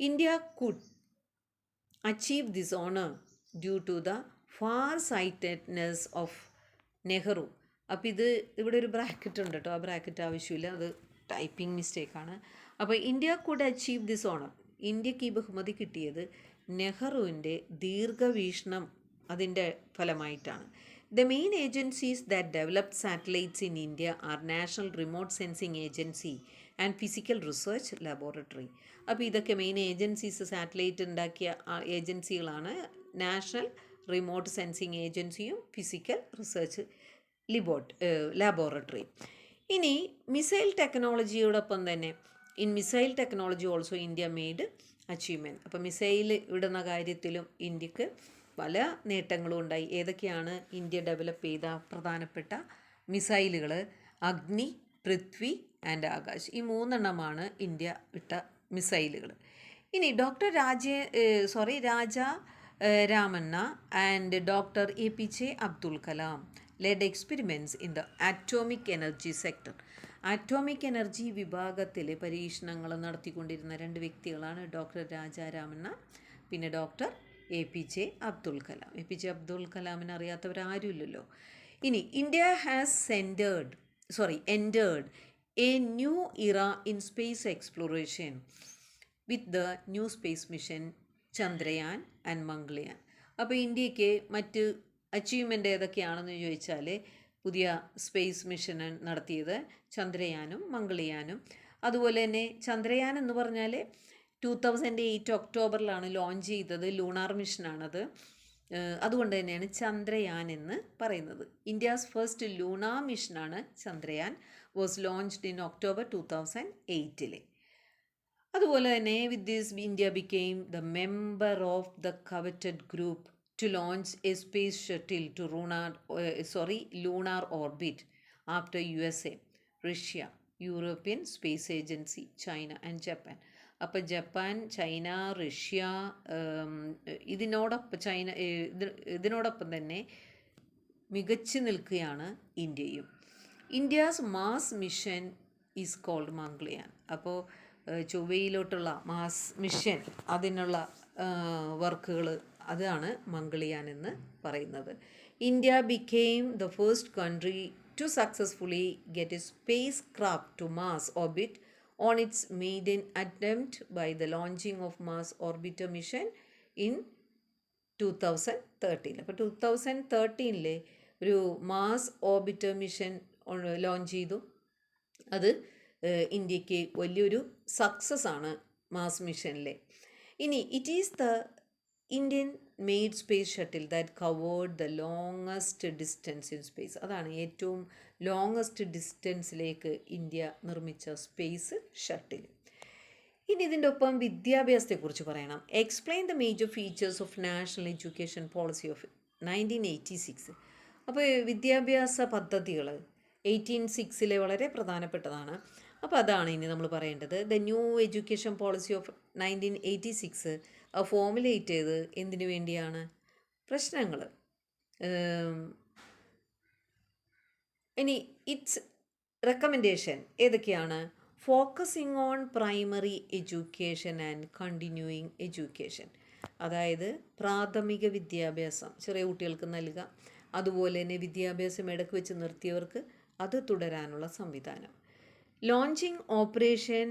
India could achieve this honour due to the far sightedness of Nehru. അപ്പോൾ ഇവിടെ ഒരു ബ്രാക്കറ്റ് ഉണ്ട് കേട്ടോ, ആ ബ്രാക്കറ്റ് ആവശ്യമില്ല, അത് ടൈപ്പിംഗ് മിസ്റ്റേക്കാണ്. അപ്പോൾ India could achieve this honour, ഇന്ത്യക്ക് ഈ ബഹുമതി കിട്ടിയത് നെഹ്റുവിൻ്റെ ദീർഘവീക്ഷണം അതിൻ്റെ ഫലമായിട്ടാണ്. The main agencies that developed satellites in India are national remote sensing agency and physical research laboratory. അപ്പോൾ ഇതൊക്കെ മെയിൻ ഏജൻസീസ്, സാറ്റലൈറ്റ് ഉണ്ടാക്കിയ ഏജൻസികളാണ് നാഷണൽ റിമോട്ട് സെൻസിങ് ഏജൻസിയും ഫിസിക്കൽ റിസർച്ച് ലബോറട്ടറി. ഇനി മിസൈൽ ടെക്നോളജിയോടൊപ്പം തന്നെ in missile technology also India made achievement. അപ്പോൾ missile ഇടുന്ന കാര്യത്തിലും ഇന്ത്യക്ക് പല നേട്ടങ്ങളും ഉണ്ടായി. ഏതൊക്കെയാണ് ഇന്ത്യ ഡെവലപ്പ് ചെയ്ത പ്രധാനപ്പെട്ട മിസൈലുകൾ? അഗ്നി, പൃഥ്വി ആൻഡ് ആകാശ്. ഈ 3 ഇന്ത്യ ഇട്ട മിസൈലുകൾ. ഇനി രാജ Ramanna and doctor APJ Abdul Kalam led experiments in the atomic energy sector. Atomic energy വിഭാഗത്തിൽ പരീക്ഷണങ്ങൾ നടത്തിക്കൊണ്ടിരുന്ന 2 വ്യക്തികളാണ് ഡോക്ടർ രാജാരാമണ്ണ, പിന്നെ doctor APJ Abdul Kalam. APJ Abdul കലാമിനെ അറിയാത്തവരാരുമില്ലല്ലോ. ഇനി India has entered a new era in space exploration with the new space mission Chandrayaan and Mangalyaan. അപ്പോൾ ഇന്ത്യക്ക് മറ്റ് achievement ഏതൊക്കെയാണെന്ന് ചോദിച്ചാൽ, പുതിയ സ്പേസ് മിഷൻ നടത്തിയത് ചന്ദ്രയാനും മംഗൾയാനും. അതുപോലെ തന്നെ ചന്ദ്രയാൻ എന്ന് പറഞ്ഞാൽ 2008 ഒക്ടോബറിലാണ് ലോഞ്ച് ചെയ്തത്, ലൂണാർ മിഷനാണത്. അതുകൊണ്ട് തന്നെയാണ് ചന്ദ്രയാൻ എന്ന് പറയുന്നത്. ഇന്ത്യാസ് ഫസ്റ്റ് ലൂണാർ മിഷനാണ് Chandrayaan, was launched in October 2008. അതുപോലെ തന്നെ with this India became the member of the coveted group to launch a space shuttle to lunar orbit after USA, Russia, European Space Agency, China and Japan. അപ്പോൾ Japan, China, Russia, ഇതിനോടൊപ്പം തന്നെ മികച്ചു നിൽക്കുകയാണ് ഇന്ത്യയും. India's Mars mission is called Mangalyaan. അപ്പോൾ ചൊവ്വയിലോട്ടുള്ള mass mission അതിനുള്ള വർക്കുകൾ അതാണ് മംഗൾയാൻ എന്ന് പറയുന്നത്. India became the first country to successfully get a spacecraft to Mars orbit on its maiden attempt by the launching of Mars orbiter mission in 2013. അപ്പോൾ 2013 ഒരു mass orbiter mission launch ചെയ്തു. അത് ഇന്ത്യക്ക് വലിയൊരു സക്സസ് ആണ് mass മിഷനിലെ. ഇനി it is the Indian made space shuttle that covered the longest distance in space. അതാണ് ഏറ്റവും ലോങ്ങസ്റ്റ് ഡിസ്റ്റൻസിലേക്ക് ഇന്ത്യ നിർമ്മിച്ച സ്പേസ് ഷട്ടിൽ. ഇനി ഇതിൻ്റെ ഒപ്പം വിദ്യാഭ്യാസത്തെക്കുറിച്ച് പറയണം. Explain the major features of national education policy of 1986. അപ്പോൾ വിദ്യാഭ്യാസ പദ്ധതികൾ 1886 വളരെ പ്രധാനപ്പെട്ടതാണ്. അപ്പോൾ അതാണ് ഇനി നമ്മൾ പറയേണ്ടത്. The new education policy of 1986 formulate ചെയ്ത് എന്തിനു വേണ്ടിയാണ്? പ്രശ്നങ്ങൾ. ഇനി ഇറ്റ്സ് റെക്കമെൻഡേഷൻ ഏതൊക്കെയാണ്? Focusing on primary education and continuing education. അതായത് പ്രാഥമിക വിദ്യാഭ്യാസം ചെറിയ കുട്ടികൾക്ക് നൽകുക, അതുപോലെ തന്നെ വിദ്യാഭ്യാസം ഇടയ്ക്ക് വെച്ച് നിർത്തിയവർക്ക് അത് തുടരാനുള്ള സംവിധാനം. Launching operation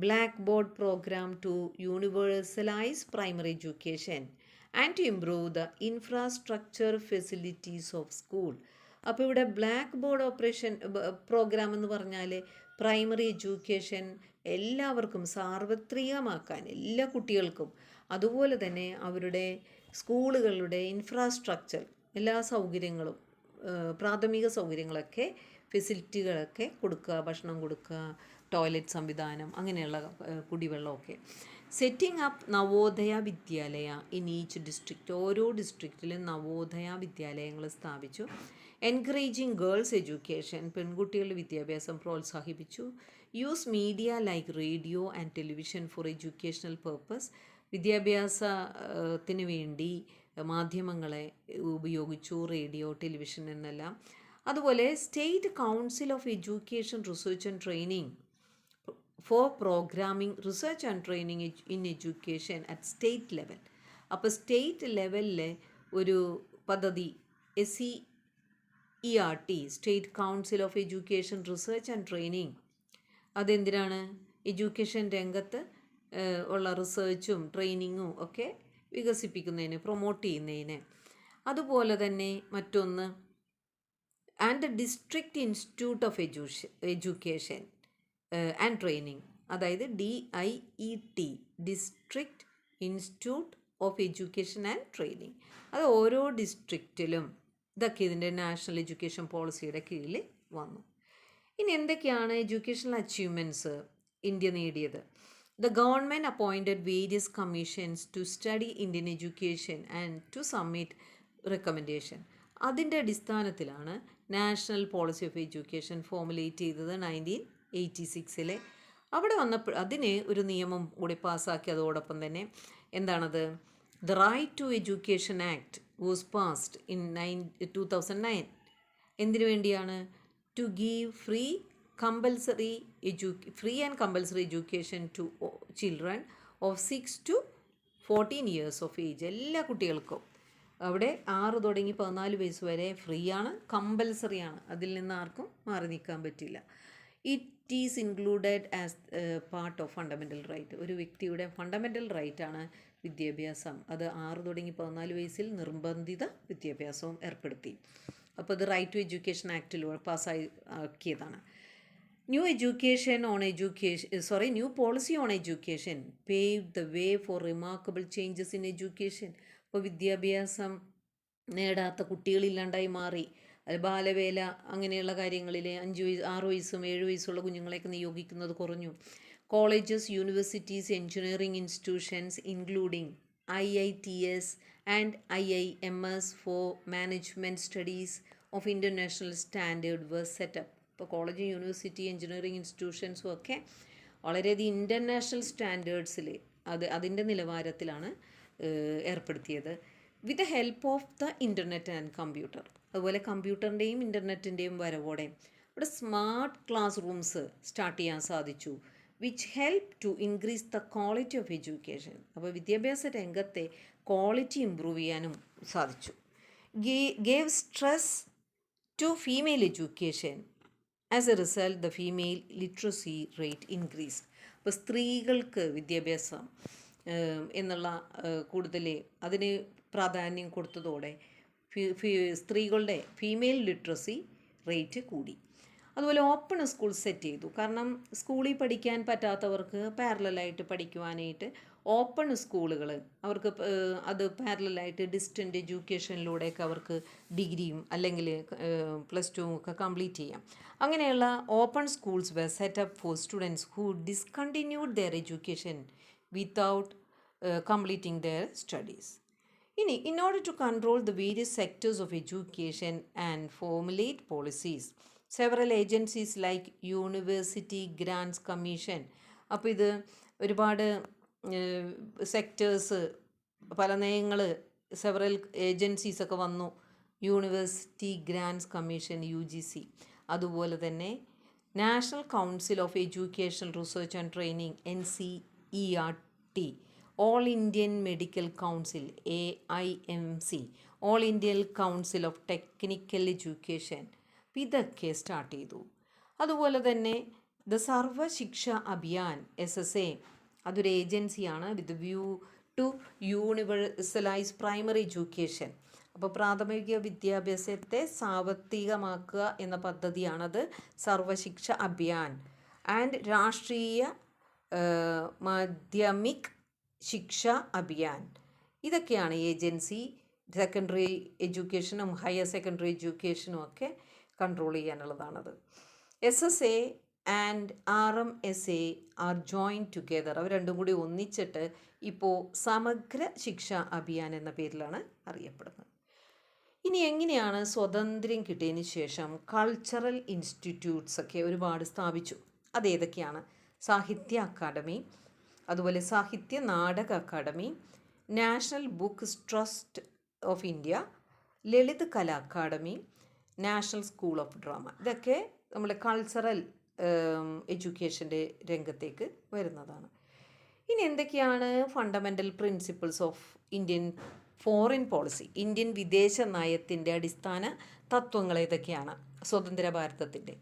black board programme to universalise primary education and to improve the infrastructure facilities of school. അപ്പോൾ ഇവിടെ ബ്ലാക്ക് ബോർഡ് ഓപ്പറേഷൻ പ്രോഗ്രാം എന്ന് പറഞ്ഞാൽ പ്രൈമറി എഡ്യൂക്കേഷൻ എല്ലാവർക്കും സാർവത്രികമാക്കാൻ, എല്ലാ കുട്ടികൾക്കും, അതുപോലെ തന്നെ അവരുടെ സ്കൂളുകളുടെ ഇൻഫ്രാസ്ട്രക്ചർ എല്ലാ സൗകര്യങ്ങളും പ്രാഥമിക സൗകര്യങ്ങളൊക്കെ ഫെസിലിറ്റികളൊക്കെ കൊടുക്കുക, ഭക്ഷണം കൊടുക്കുക, ടോയ്ലറ്റ് സംവിധാനം, അങ്ങനെയുള്ള കുടിവെള്ളമൊക്കെ. സെറ്റിംഗ് അപ്പ് നവോദയ വിദ്യാലയ ഇൻ ഈച്ച് ഡിസ്ട്രിക്റ്റ്. ഓരോ ഡിസ്ട്രിക്റ്റിലും നവോദയ വിദ്യാലയങ്ങൾ സ്ഥാപിച്ചു. Encouraging girls education. പെൺകുട്ടികളുടെ വിദ്യാഭ്യാസം പ്രോത്സാഹിപ്പിച്ചു. Use media like radio and television for educational purpose. വിദ്യാഭ്യാസത്തിന് വേണ്ടി മാധ്യമങ്ങളെ ഉപയോഗിച്ചു, റേഡിയോ, ടെലിവിഷൻ എന്നെല്ലാം. അതുപോലെ state council of education research and training for programming research and training in education at state level. അപ്പോൾ സ്റ്റേറ്റ് ലെവലിലെ ഒരു പദ്ധതി SCERT, state council of education research and training. അതെന്തിനാണ്? എഡ്യൂക്കേഷൻ രംഗത്ത് ഉള്ള റിസർച്ചും ട്രെയിനിങ്ങും ഒക്കെ വികസിപ്പിക്കുന്നതിന്, പ്രൊമോട്ട് ചെയ്യുന്നതിന്. അതുപോലെ തന്നെ മറ്റൊന്ന് and the district institute of education and training, അതായത് DIET, district institute of education and training. അത് ഓരോ ഡിസ്ട്രിക്റ്റിലും ഇതൊക്കെ ഇതിൻ്റെ നാഷണൽ എഡ്യൂക്കേഷൻ പോളിസിയുടെ കീഴിൽ വന്നു. ഇനി എന്തൊക്കെയാണ് എഡ്യൂക്കേഷണൽ അച്ചീവ്മെൻറ്റ്സ് ഇന്ത്യ നേടിയത്? The government appointed various commissions to study Indian education and to submit recommendation. അതിൻ്റെ അടിസ്ഥാനത്തിലാണ് national policy of education formulate ചെയ്തത് 1986. അവിടെ വന്നപ്പോൾ അതിന് ഒരു നിയമം കൂടി പാസ്സാക്കി. അതോടൊപ്പം തന്നെ എന്താണത്? The right to education act was passed in 2009. എന്തിനു വേണ്ടിയാണ്? To give free and compulsory education to children of 6 to 14 years of age. എല്ലാ കുട്ടികൾക്കും അവിടെ 6 തുടങ്ങി 14 വയസ്സ് വരെ ഫ്രീ ആണ്, കമ്പൽസറി ആണ്. അതിൽ നിന്ന് ആർക്കും മാറി നിൽക്കാൻ പറ്റില്ല. It is included as part of fundamental right. ഒരു വ്യക്തിയുടെ ഫണ്ടമെൻ്റൽ റൈറ്റാണ് വിദ്യാഭ്യാസം. അത് 6 തുടങ്ങി 14 വയസ്സിൽ നിർബന്ധിത വിദ്യാഭ്യാസവും ഏർപ്പെടുത്തി. അപ്പോൾ അത് റൈറ്റ് ടു എഡ്യൂക്കേഷൻ ആക്റ്റിലൂടെ പാസ്സാക്കിയതാണ്. New policy on education paved the way for remarkable changes in education. അപ്പോൾ വിദ്യാഭ്യാസം നേടാത്ത കുട്ടികളില്ലാണ്ടായി മാറി. അത് ബാലവേല അങ്ങനെയുള്ള കാര്യങ്ങളിൽ 6 വയസ്സും 7 വയസ്സുള്ള കുഞ്ഞുങ്ങളെയൊക്കെ നിയോഗിക്കുന്നത് കുറഞ്ഞു. Colleges, universities, engineering institutions including IITS and IIMS four management studies of international standard were set up. ഇപ്പോൾ കോളേജ്, യൂണിവേഴ്സിറ്റി, എഞ്ചിനീയറിംഗ് ഇൻസ്റ്റിറ്റ്യൂഷൻസും ഒക്കെ വളരെയധികം ഇൻ്റർനാഷണൽ സ്റ്റാൻഡേർഡ്സിൽ അതിൻ്റെ നിലവാരത്തിലാണ് ഏർപ്പെടുത്തിയത്. With the help of the internet and computer. അതുപോലെ കമ്പ്യൂട്ടറിൻ്റെയും ഇൻ്റർനെറ്റിൻ്റെയും വരവോടെ ഇവിടെ സ്മാർട്ട് ക്ലാസ് റൂംസ് സ്റ്റാർട്ട് ചെയ്യാൻ സാധിച്ചു. Which help to increase the quality of education. അപ്പോൾ വിദ്യാഭ്യാസ രംഗത്തെ ക്വാളിറ്റി ഇമ്പ്രൂവ് ചെയ്യാനും സാധിച്ചു. Gave stress to female education. As a result the female literacy rate increase. അപ്പോൾ സ്ത്രീകൾക്ക് വിദ്യാഭ്യാസം എന്നുള്ള കൂടുതൽ അതിന് പ്രാധാന്യം കൊടുത്തതോടെ സ്ത്രീകളുടെ ഫീമെയിൽ ലിറ്ററസി റേറ്റ് കൂടി. അതുപോലെ ഓപ്പൺ സ്കൂൾ സെറ്റ് ചെയ്തു. കാരണം സ്കൂളിൽ പഠിക്കാൻ പറ്റാത്തവർക്ക് പാരലലായിട്ട് പഠിക്കുവാനായിട്ട് ഓപ്പൺ സ്കൂളുകൾ അവർക്ക് അത് പാരലലായിട്ട് ഡിസ്റ്റൻ്റ് എഡ്യൂക്കേഷനിലൂടെയൊക്കെ അവർക്ക് ഡിഗ്രിയും അല്ലെങ്കിൽ +2 ഒക്കെ കംപ്ലീറ്റ് ചെയ്യാം. അങ്ങനെയുള്ള open schools were set up for students who discontinued their education without completing their studies. ഇനി in order to control the various sectors of education and formulate policies, several agencies like University Grants Commission, അപ്പോൾ ഇത് ഒരുപാട് sectors പല നയങ്ങൾ several agencies ഒക്കെ വന്നു. University grants commission UGC, അതുപോലെ തന്നെ national council of education research and training NCERT, all Indian medical council AIMC, all Indian council of technical education, ഇതൊക്കെ സ്റ്റാർട്ട് ചെയ്തു. അതുപോലെ തന്നെ ദ സർവ ശിക്ഷ അഭിയാൻ SSA, അതൊരു ഏജൻസിയാണ് വിത്ത് view to universalise primary education. അപ്പോൾ പ്രാഥമിക വിദ്യാഭ്യാസത്തെ സാർവത്രികമാക്കുക എന്ന പദ്ധതിയാണത് സർവശിക്ഷ അഭിയാൻ. ആൻഡ് രാഷ്ട്രീയ മാധ്യമിക് ശിക്ഷ അഭിയാൻ. ഇതൊക്കെയാണ് ഏജൻസി സെക്കൻഡറി എഡ്യൂക്കേഷനും ഹയർ സെക്കൻഡറി എഡ്യൂക്കേഷനും ഒക്കെ കൺട്രോൾ ചെയ്യാനുള്ളതാണത്. SSA and RMSA are join together. അവർ രണ്ടും കൂടി ഒന്നിച്ചിട്ട് ഇപ്പോൾ സമഗ്ര ശിക്ഷ അഭിയാൻ എന്ന പേരിലാണ് അറിയപ്പെടുന്നത്. ഇനി എങ്ങനെയാണ് സ്വാതന്ത്ര്യം കിട്ടിയതിന് ശേഷം കൾച്ചറൽ ഇൻസ്റ്റിറ്റ്യൂട്ട്സ് ഒക്കെ ഒരുപാട് സ്ഥാപിച്ചു. അതേതൊക്കെയാണ്? സാഹിത്യ അക്കാദമി, അതുപോലെ Sahitya Nataka academy, national book trust of India, Lalit Kala academy, national school of drama. ഇതൊക്കെ നമ്മുടെ കൾച്ചറൽ എഡ്യൂക്കേഷൻ്റെ രംഗത്തേക്ക് വരുന്നതാണ്. ഇനി എന്തൊക്കെയാണ് fundamental principles of Indian foreign policy? Indian വിദേശ നയത്തിൻ്റെ അടിസ്ഥാന തത്വങ്ങൾ ഏതൊക്കെയാണ് സ്വതന്ത്ര ഭാരതത്തിൻ്റെ?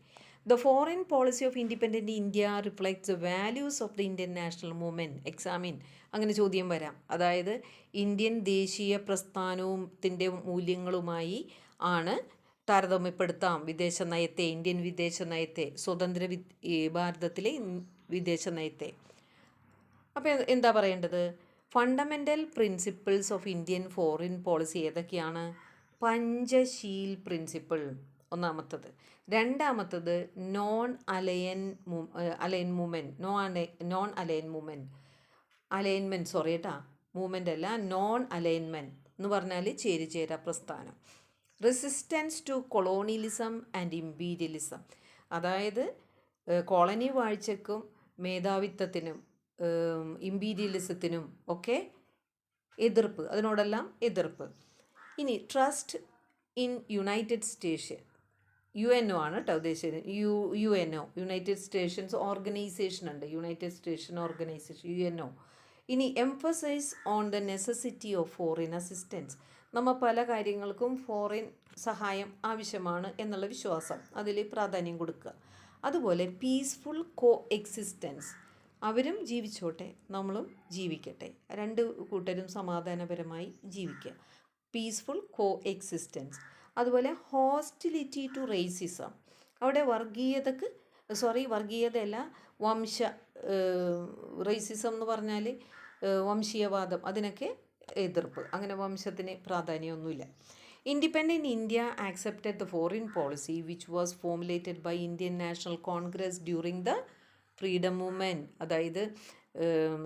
The foreign policy of independent India reflects the values of the Indian national movement. Examine അങ്ങനെ ചോദ്യം വരാം. അതായത് ഇന്ത്യൻ ദേശീയ പ്രസ്ഥാനത്തിൻ്റെ മൂല്യങ്ങളുമായി ആണ് താരതമ്യപ്പെടുത്താം വിദേശ നയത്തെ, ഇന്ത്യൻ വിദേശ നയത്തെ, സ്വതന്ത്ര ഭാരതത്തിലെ വിദേശ നയത്തെ. അപ്പോൾ എന്താ പറയേണ്ടത്? Fundamental principles of Indian foreign policy ഏതൊക്കെയാണ്? പഞ്ചശീൽ പ്രിൻസിപ്പിൾ ഒന്നാമത്തത്. രണ്ടാമത്തത് നോൺ അലയൻ മൂവ്മെൻ്റ് അല്ല, നോൺ അലൈൻമെൻറ്റ് എന്ന് പറഞ്ഞാൽ ചേരിചേര പ്രസ്ഥാനം. Resistance to colonialism and imperialism, അതായത് കോളനി വാഴ്ചക്കും മേധാവിത്വത്തിനും ഇമ്പീരിയലിസത്തിനും ഒക്കെ എതിർപ്പ്, അതിനോടെല്ലാം എതിർപ്പ്. ഇനി trust in united station, UNO ആണ് കേട്ടോ ഉദ്ദേശിച്ചത്. UNO, യുണൈറ്റഡ് സ്റ്റേഷൻസ് ഓർഗനൈസേഷൻ ഉണ്ട്, യുണൈറ്റഡ് സ്റ്റേഷൻ ഓർഗനൈസേഷൻ UNO. ഇനി emphasise on the necessity of foreign assistance, നമ്മൾ പല കാര്യങ്ങൾക്കും ഫോറിൻ സഹായം ആവശ്യമാണ് എന്നുള്ള വിശ്വാസം, അതിൽ പ്രാധാന്യം കൊടുക്കുക. അതുപോലെ പീസ്ഫുൾ കോ എക്സിസ്റ്റൻസ്, അവരും ജീവിച്ചോട്ടെ നമ്മളും ജീവിക്കട്ടെ, രണ്ട് കൂട്ടരും സമാധാനപരമായി ജീവിക്കുക, പീസ്ഫുൾ കോ എക്സിസ്റ്റൻസ്. അതുപോലെ ഹോസ്റ്റിലിറ്റി ടു റേസിസം, അവിടെ വർഗീയതയല്ല, റേസിസം എന്ന് പറഞ്ഞാൽ വംശീയവാദം, അതിനൊക്കെ എതിർപ്പ്, അങ്ങനെ വംശത്തിന് പ്രാധാന്യമൊന്നുമില്ല. Independent India accepted the foreign policy which was formulated by Indian national congress during the freedom movement, അതായത്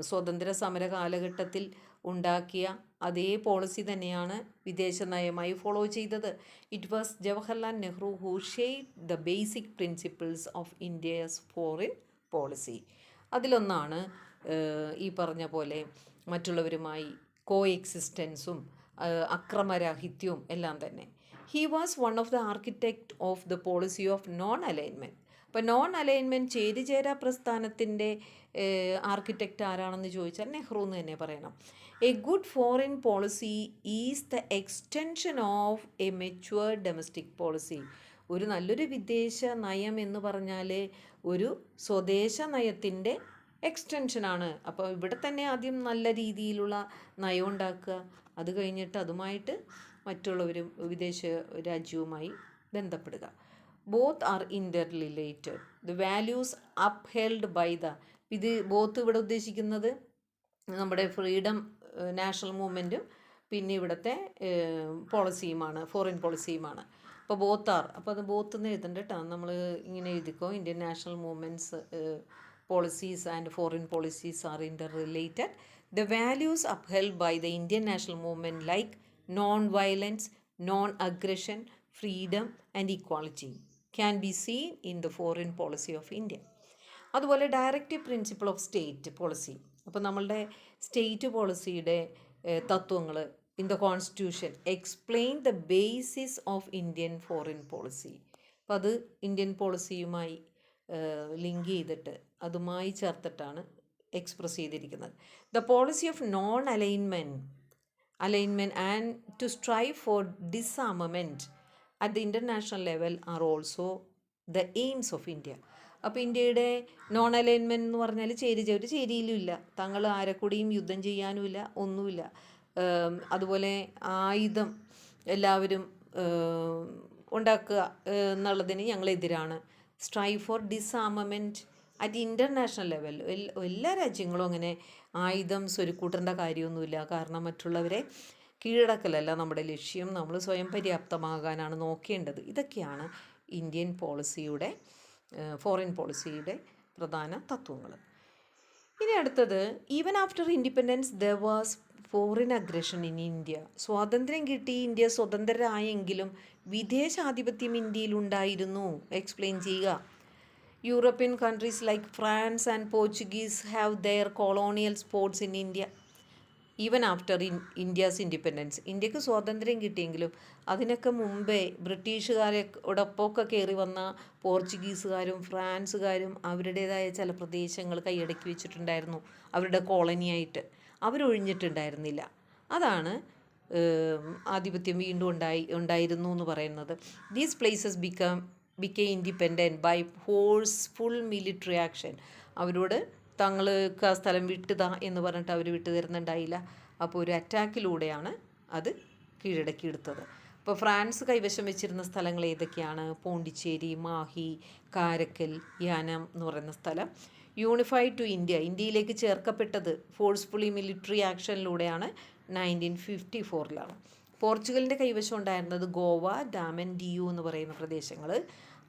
സ്വതന്ത്ര സമര കാലഘട്ടത്തിൽ ഉണ്ടാക്കിയ അതേ പോളിസി തന്നെയാണ് വിദേശ നയമായി ഫോളോ ചെയ്തത്. It was Jawaharlal Nehru who shaped the basic principles of India's foreign policy. അതിലൊന്നാണ് ഈ പറഞ്ഞ പോലെ മറ്റുള്ളവരുമായി കോ എക്സിസ്റ്റൻസും അക്രമരാഹിത്യവും എല്ലാം തന്നെ. He was one of the architect of the policy of non alignment. ഇപ്പോൾ നോൺ അലൈൻമെൻറ്റ് ചേരിചേരാ പ്രസ്ഥാനത്തിൻ്റെ ആർക്കിടെക്റ്റ് ആരാണെന്ന് ചോദിച്ചാൽ നെഹ്റു എന്ന് തന്നെ പറയണം. A good foreign policy is the extension of A mature domestic policy. ഒരു നല്ലൊരു വിദേശ നയം എന്ന് പറഞ്ഞാൽ ഒരു സ്വദേശ നയത്തിൻ്റെ എക്സ്റ്റൻഷനാണ്. അപ്പോൾ ഇവിടെ തന്നെ ആദ്യം നല്ല രീതിയിലുള്ള നയം ഉണ്ടാക്കുക, അത് കഴിഞ്ഞിട്ട് അതുമായിട്ട് മറ്റുള്ളവരും വിദേശ രാജ്യവുമായി ബന്ധപ്പെടുക. Both are inter related. The values upheld by the, ഇത് ബോത്ത് ഇവിടെ ഉദ്ദേശിക്കുന്നത് നമ്മുടെ ഫ്രീഡം നാഷണൽ മൂവ്മെൻറ്റും പിന്നെ ഇവിടുത്തെ പോളിസിയുമാണ്, ഫോറിൻ പോളിസിയുമാണ്. അപ്പോൾ ബോത്ത് ആർ, അപ്പോൾ അത് ബോത്ത് എന്ന് എഴുതണ്ട കേട്ടോ, നമ്മൾ ഇങ്ങനെ എഴുതിക്കോ. Indian national movements policies and foreign policies are inter related. The values upheld by the Indian national movement like non violence, non aggression, freedom and equality can be seen in the foreign policy of India. അതുപോലെ directive principle of state policy. അപ്പോൾ നമ്മളുടെ state പോളിസിയുടെ തത്വങ്ങൾ in the constitution explain the basis of Indian foreign policy. അപ്പോൾ അത് Indian പോളിസിയുമായി link ചെയ്തിട്ട് അതുമായി ചേർത്തിട്ടാണ് എക്സ്പ്രസ് ചെയ്തിരിക്കുന്നത്. The policy of non alignment and to strive for disarmament at the international level are also the aims of India. അപ്പോൾ ഇന്ത്യയുടെ non alignment എന്ന് പറഞ്ഞാൽ ഒരു ചേരിയിലുമില്ല, തങ്ങൾ ആരെക്കൂടിയും യുദ്ധം ചെയ്യാനുമില്ല, ഒന്നുമില്ല. അതുപോലെ ആയുധം എല്ലാവരും ഉണ്ടാക്കുക എന്നുള്ളതിന് ഞങ്ങളെതിരാണ്. Strive for disarmament at international level. എല്ലാ രാജ്യങ്ങളും അങ്ങനെ ആയുധം സ്വരുക്കൂട്ടേണ്ട കാര്യമൊന്നുമില്ല. കാരണം മറ്റുള്ളവരെ കീഴടക്കലല്ല നമ്മുടെ ലക്ഷ്യം, നമ്മൾ സ്വയം പര്യാപ്തമാകാനാണ് നോക്കേണ്ടത്. ഇതൊക്കെയാണ് ഇന്ത്യൻ പോളിസിയുടെ ഫോറിൻ പോളിസിയുടെ പ്രധാന തത്വങ്ങൾ. ഇനി അടുത്തത്, even after independence there was foreign aggression in India. സ്വാതന്ത്ര്യം കിട്ടി, ഇന്ത്യ സ്വതന്ത്രരായെങ്കിലും വിദേശാധിപത്യം ഇന്ത്യയിലുണ്ടായിരുന്നു. എക്സ്പ്ലെയിൻ ചെയ്യുക. European countries like France and Portuguese have their colonial sports in India even after India's independence. ഇന്ത്യക്ക് സ്വാതന്ത്ര്യം കിട്ടിയെങ്കിലും അതിനൊക്കെ മുമ്പേ ബ്രിട്ടീഷുകാരോടൊപ്പമൊക്കെ കയറി വന്ന പോർച്ചുഗീസുകാരും ഫ്രാൻസുകാരും അവരുടേതായ ചില പ്രദേശങ്ങൾ കൈയടക്കി വെച്ചിട്ടുണ്ടായിരുന്നു, അവരുടെ കോളനിയായിട്ട്. അവരൊഴിഞ്ഞിട്ടുണ്ടായിരുന്നില്ല. അതാണ് ആധിപത്യം വീണ്ടും ഉണ്ടായിരുന്നു എന്ന് പറയുന്നത്. These places became independent by forceful military action. അവരോട് തങ്ങൾക്ക് ആ സ്ഥലം വിട്ടുതാ എന്ന് പറഞ്ഞിട്ട് അവർ വിട്ടു തരുന്നുണ്ടായില്ല. അപ്പോൾ ഒരു അറ്റാക്കിലൂടെയാണ് അത് കീഴടക്കിയെടുത്തത്. അപ്പോൾ ഫ്രാൻസ് കൈവശം വെച്ചിരുന്ന സ്ഥലങ്ങൾ ഏതൊക്കെയാണ്? പോണ്ടിച്ചേരി, മാഹി, കാരക്കൽ, യാനം എന്ന് പറയുന്ന സ്ഥലം. യൂണിഫൈഡ് ടു ഇന്ത്യ, ഇന്ത്യയിലേക്ക് ചേർക്കപ്പെട്ടത് ഫോഴ്സ്ഫുള്ളി മിലിറ്ററി ആക്ഷനിലൂടെയാണ് 1954. പോർച്ചുഗലിൻ്റെ കൈവശം ഉണ്ടായിരുന്നത് ഗോവ, ഡാമൻ, ഡിയു എന്ന് പറയുന്ന പ്രദേശങ്ങൾ.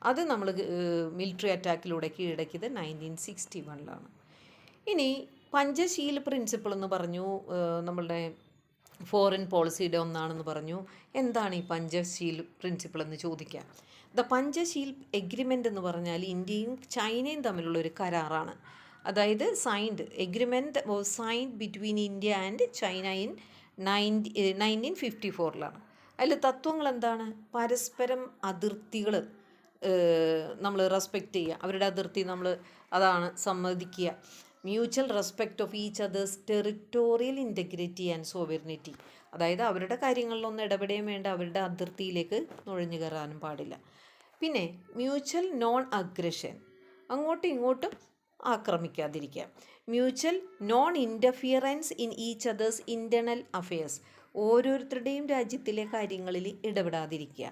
അത് നമ്മൾ മിലിറ്ററി അറ്റാക്കിലൂടെ കീഴടക്കിയത് 1961. ഇനി പഞ്ചശീൽ പ്രിൻസിപ്പിൾ എന്ന് പറഞ്ഞു, നമ്മളുടെ ഫോറിൻ പോളിസിയുടെ ഒന്നാണെന്ന് പറഞ്ഞു. എന്താണ് ഈ പഞ്ചശീൽ പ്രിൻസിപ്പിൾ എന്ന് ചോദിക്കാം. ദ പഞ്ചശീൽ എഗ്രിമെൻ്റ് എന്ന് പറഞ്ഞാൽ ഇന്ത്യയും ചൈനയും തമ്മിലുള്ള ഒരു കരാറാണ്. അതായത് agreement was signed between India and China in 1954. അതിൽ തത്വങ്ങൾ എന്താണ്? പരസ്പരം അതിർത്തികൾ നമ്മൾ റെസ്പെക്റ്റ് ചെയ്യുക, അവരുടെ അതിർത്തി അതാണ് സമ്മതിക്കുക. Mutual respect of each other's territorial integrity and sovereignty. അതായത് അവരുടെ കാര്യങ്ങളിലൊന്നും ഇടപെടുകയും വേണ്ട, അവരുടെ അതിർത്തിയിലേക്ക് നുഴഞ്ഞു കയറാനും പാടില്ല. പിന്നെ മ്യൂച്വൽ നോൺ അഗ്രഷൻ, അങ്ങോട്ടും ഇങ്ങോട്ടും ആക്രമിക്കാതിരിക്കുക. Mutual non interference in each other's internal affairs, ഓരോരുത്തരുടെയും രാജ്യത്തിലെ കാര്യങ്ങളിൽ ഇടപെടാതിരിക്കുക.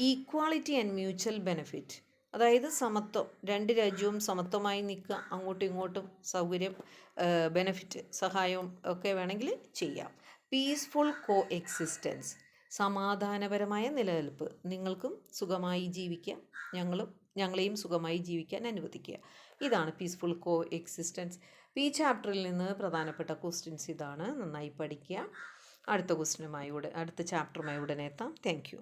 ഈക്വാളിറ്റി ആൻഡ് മ്യൂച്വൽ ബെനഫിറ്റ്, അതായത് സമത്വം, രണ്ട് രാജ്യവും സമത്വമായി നിൽക്കുക, അങ്ങോട്ടും ഇങ്ങോട്ടും സൗകര്യം, ബെനഫിറ്റ്, സഹായവും ഒക്കെ വേണമെങ്കിൽ ചെയ്യാം. പീസ്ഫുൾ കോ എക്സിസ്റ്റൻസ്, സമാധാനപരമായ നിലനിൽപ്പ്, നിങ്ങൾക്കും സുഖമായി ജീവിക്കാം, ഞങ്ങളെയും സുഖമായി ജീവിക്കാൻ അനുവദിക്കുക. ഇതാണ് പീസ്ഫുൾ കോ എക്സിസ്റ്റൻസ്. ഈ ചാപ്റ്ററിൽ നിന്ന് പ്രധാനപ്പെട്ട ക്വസ്റ്റ്യൻസ് ഇതാണ്, നന്നായി പഠിക്കുക. അടുത്ത ചാപ്റ്ററുമായി ഉടനെ എത്താം. Thank you.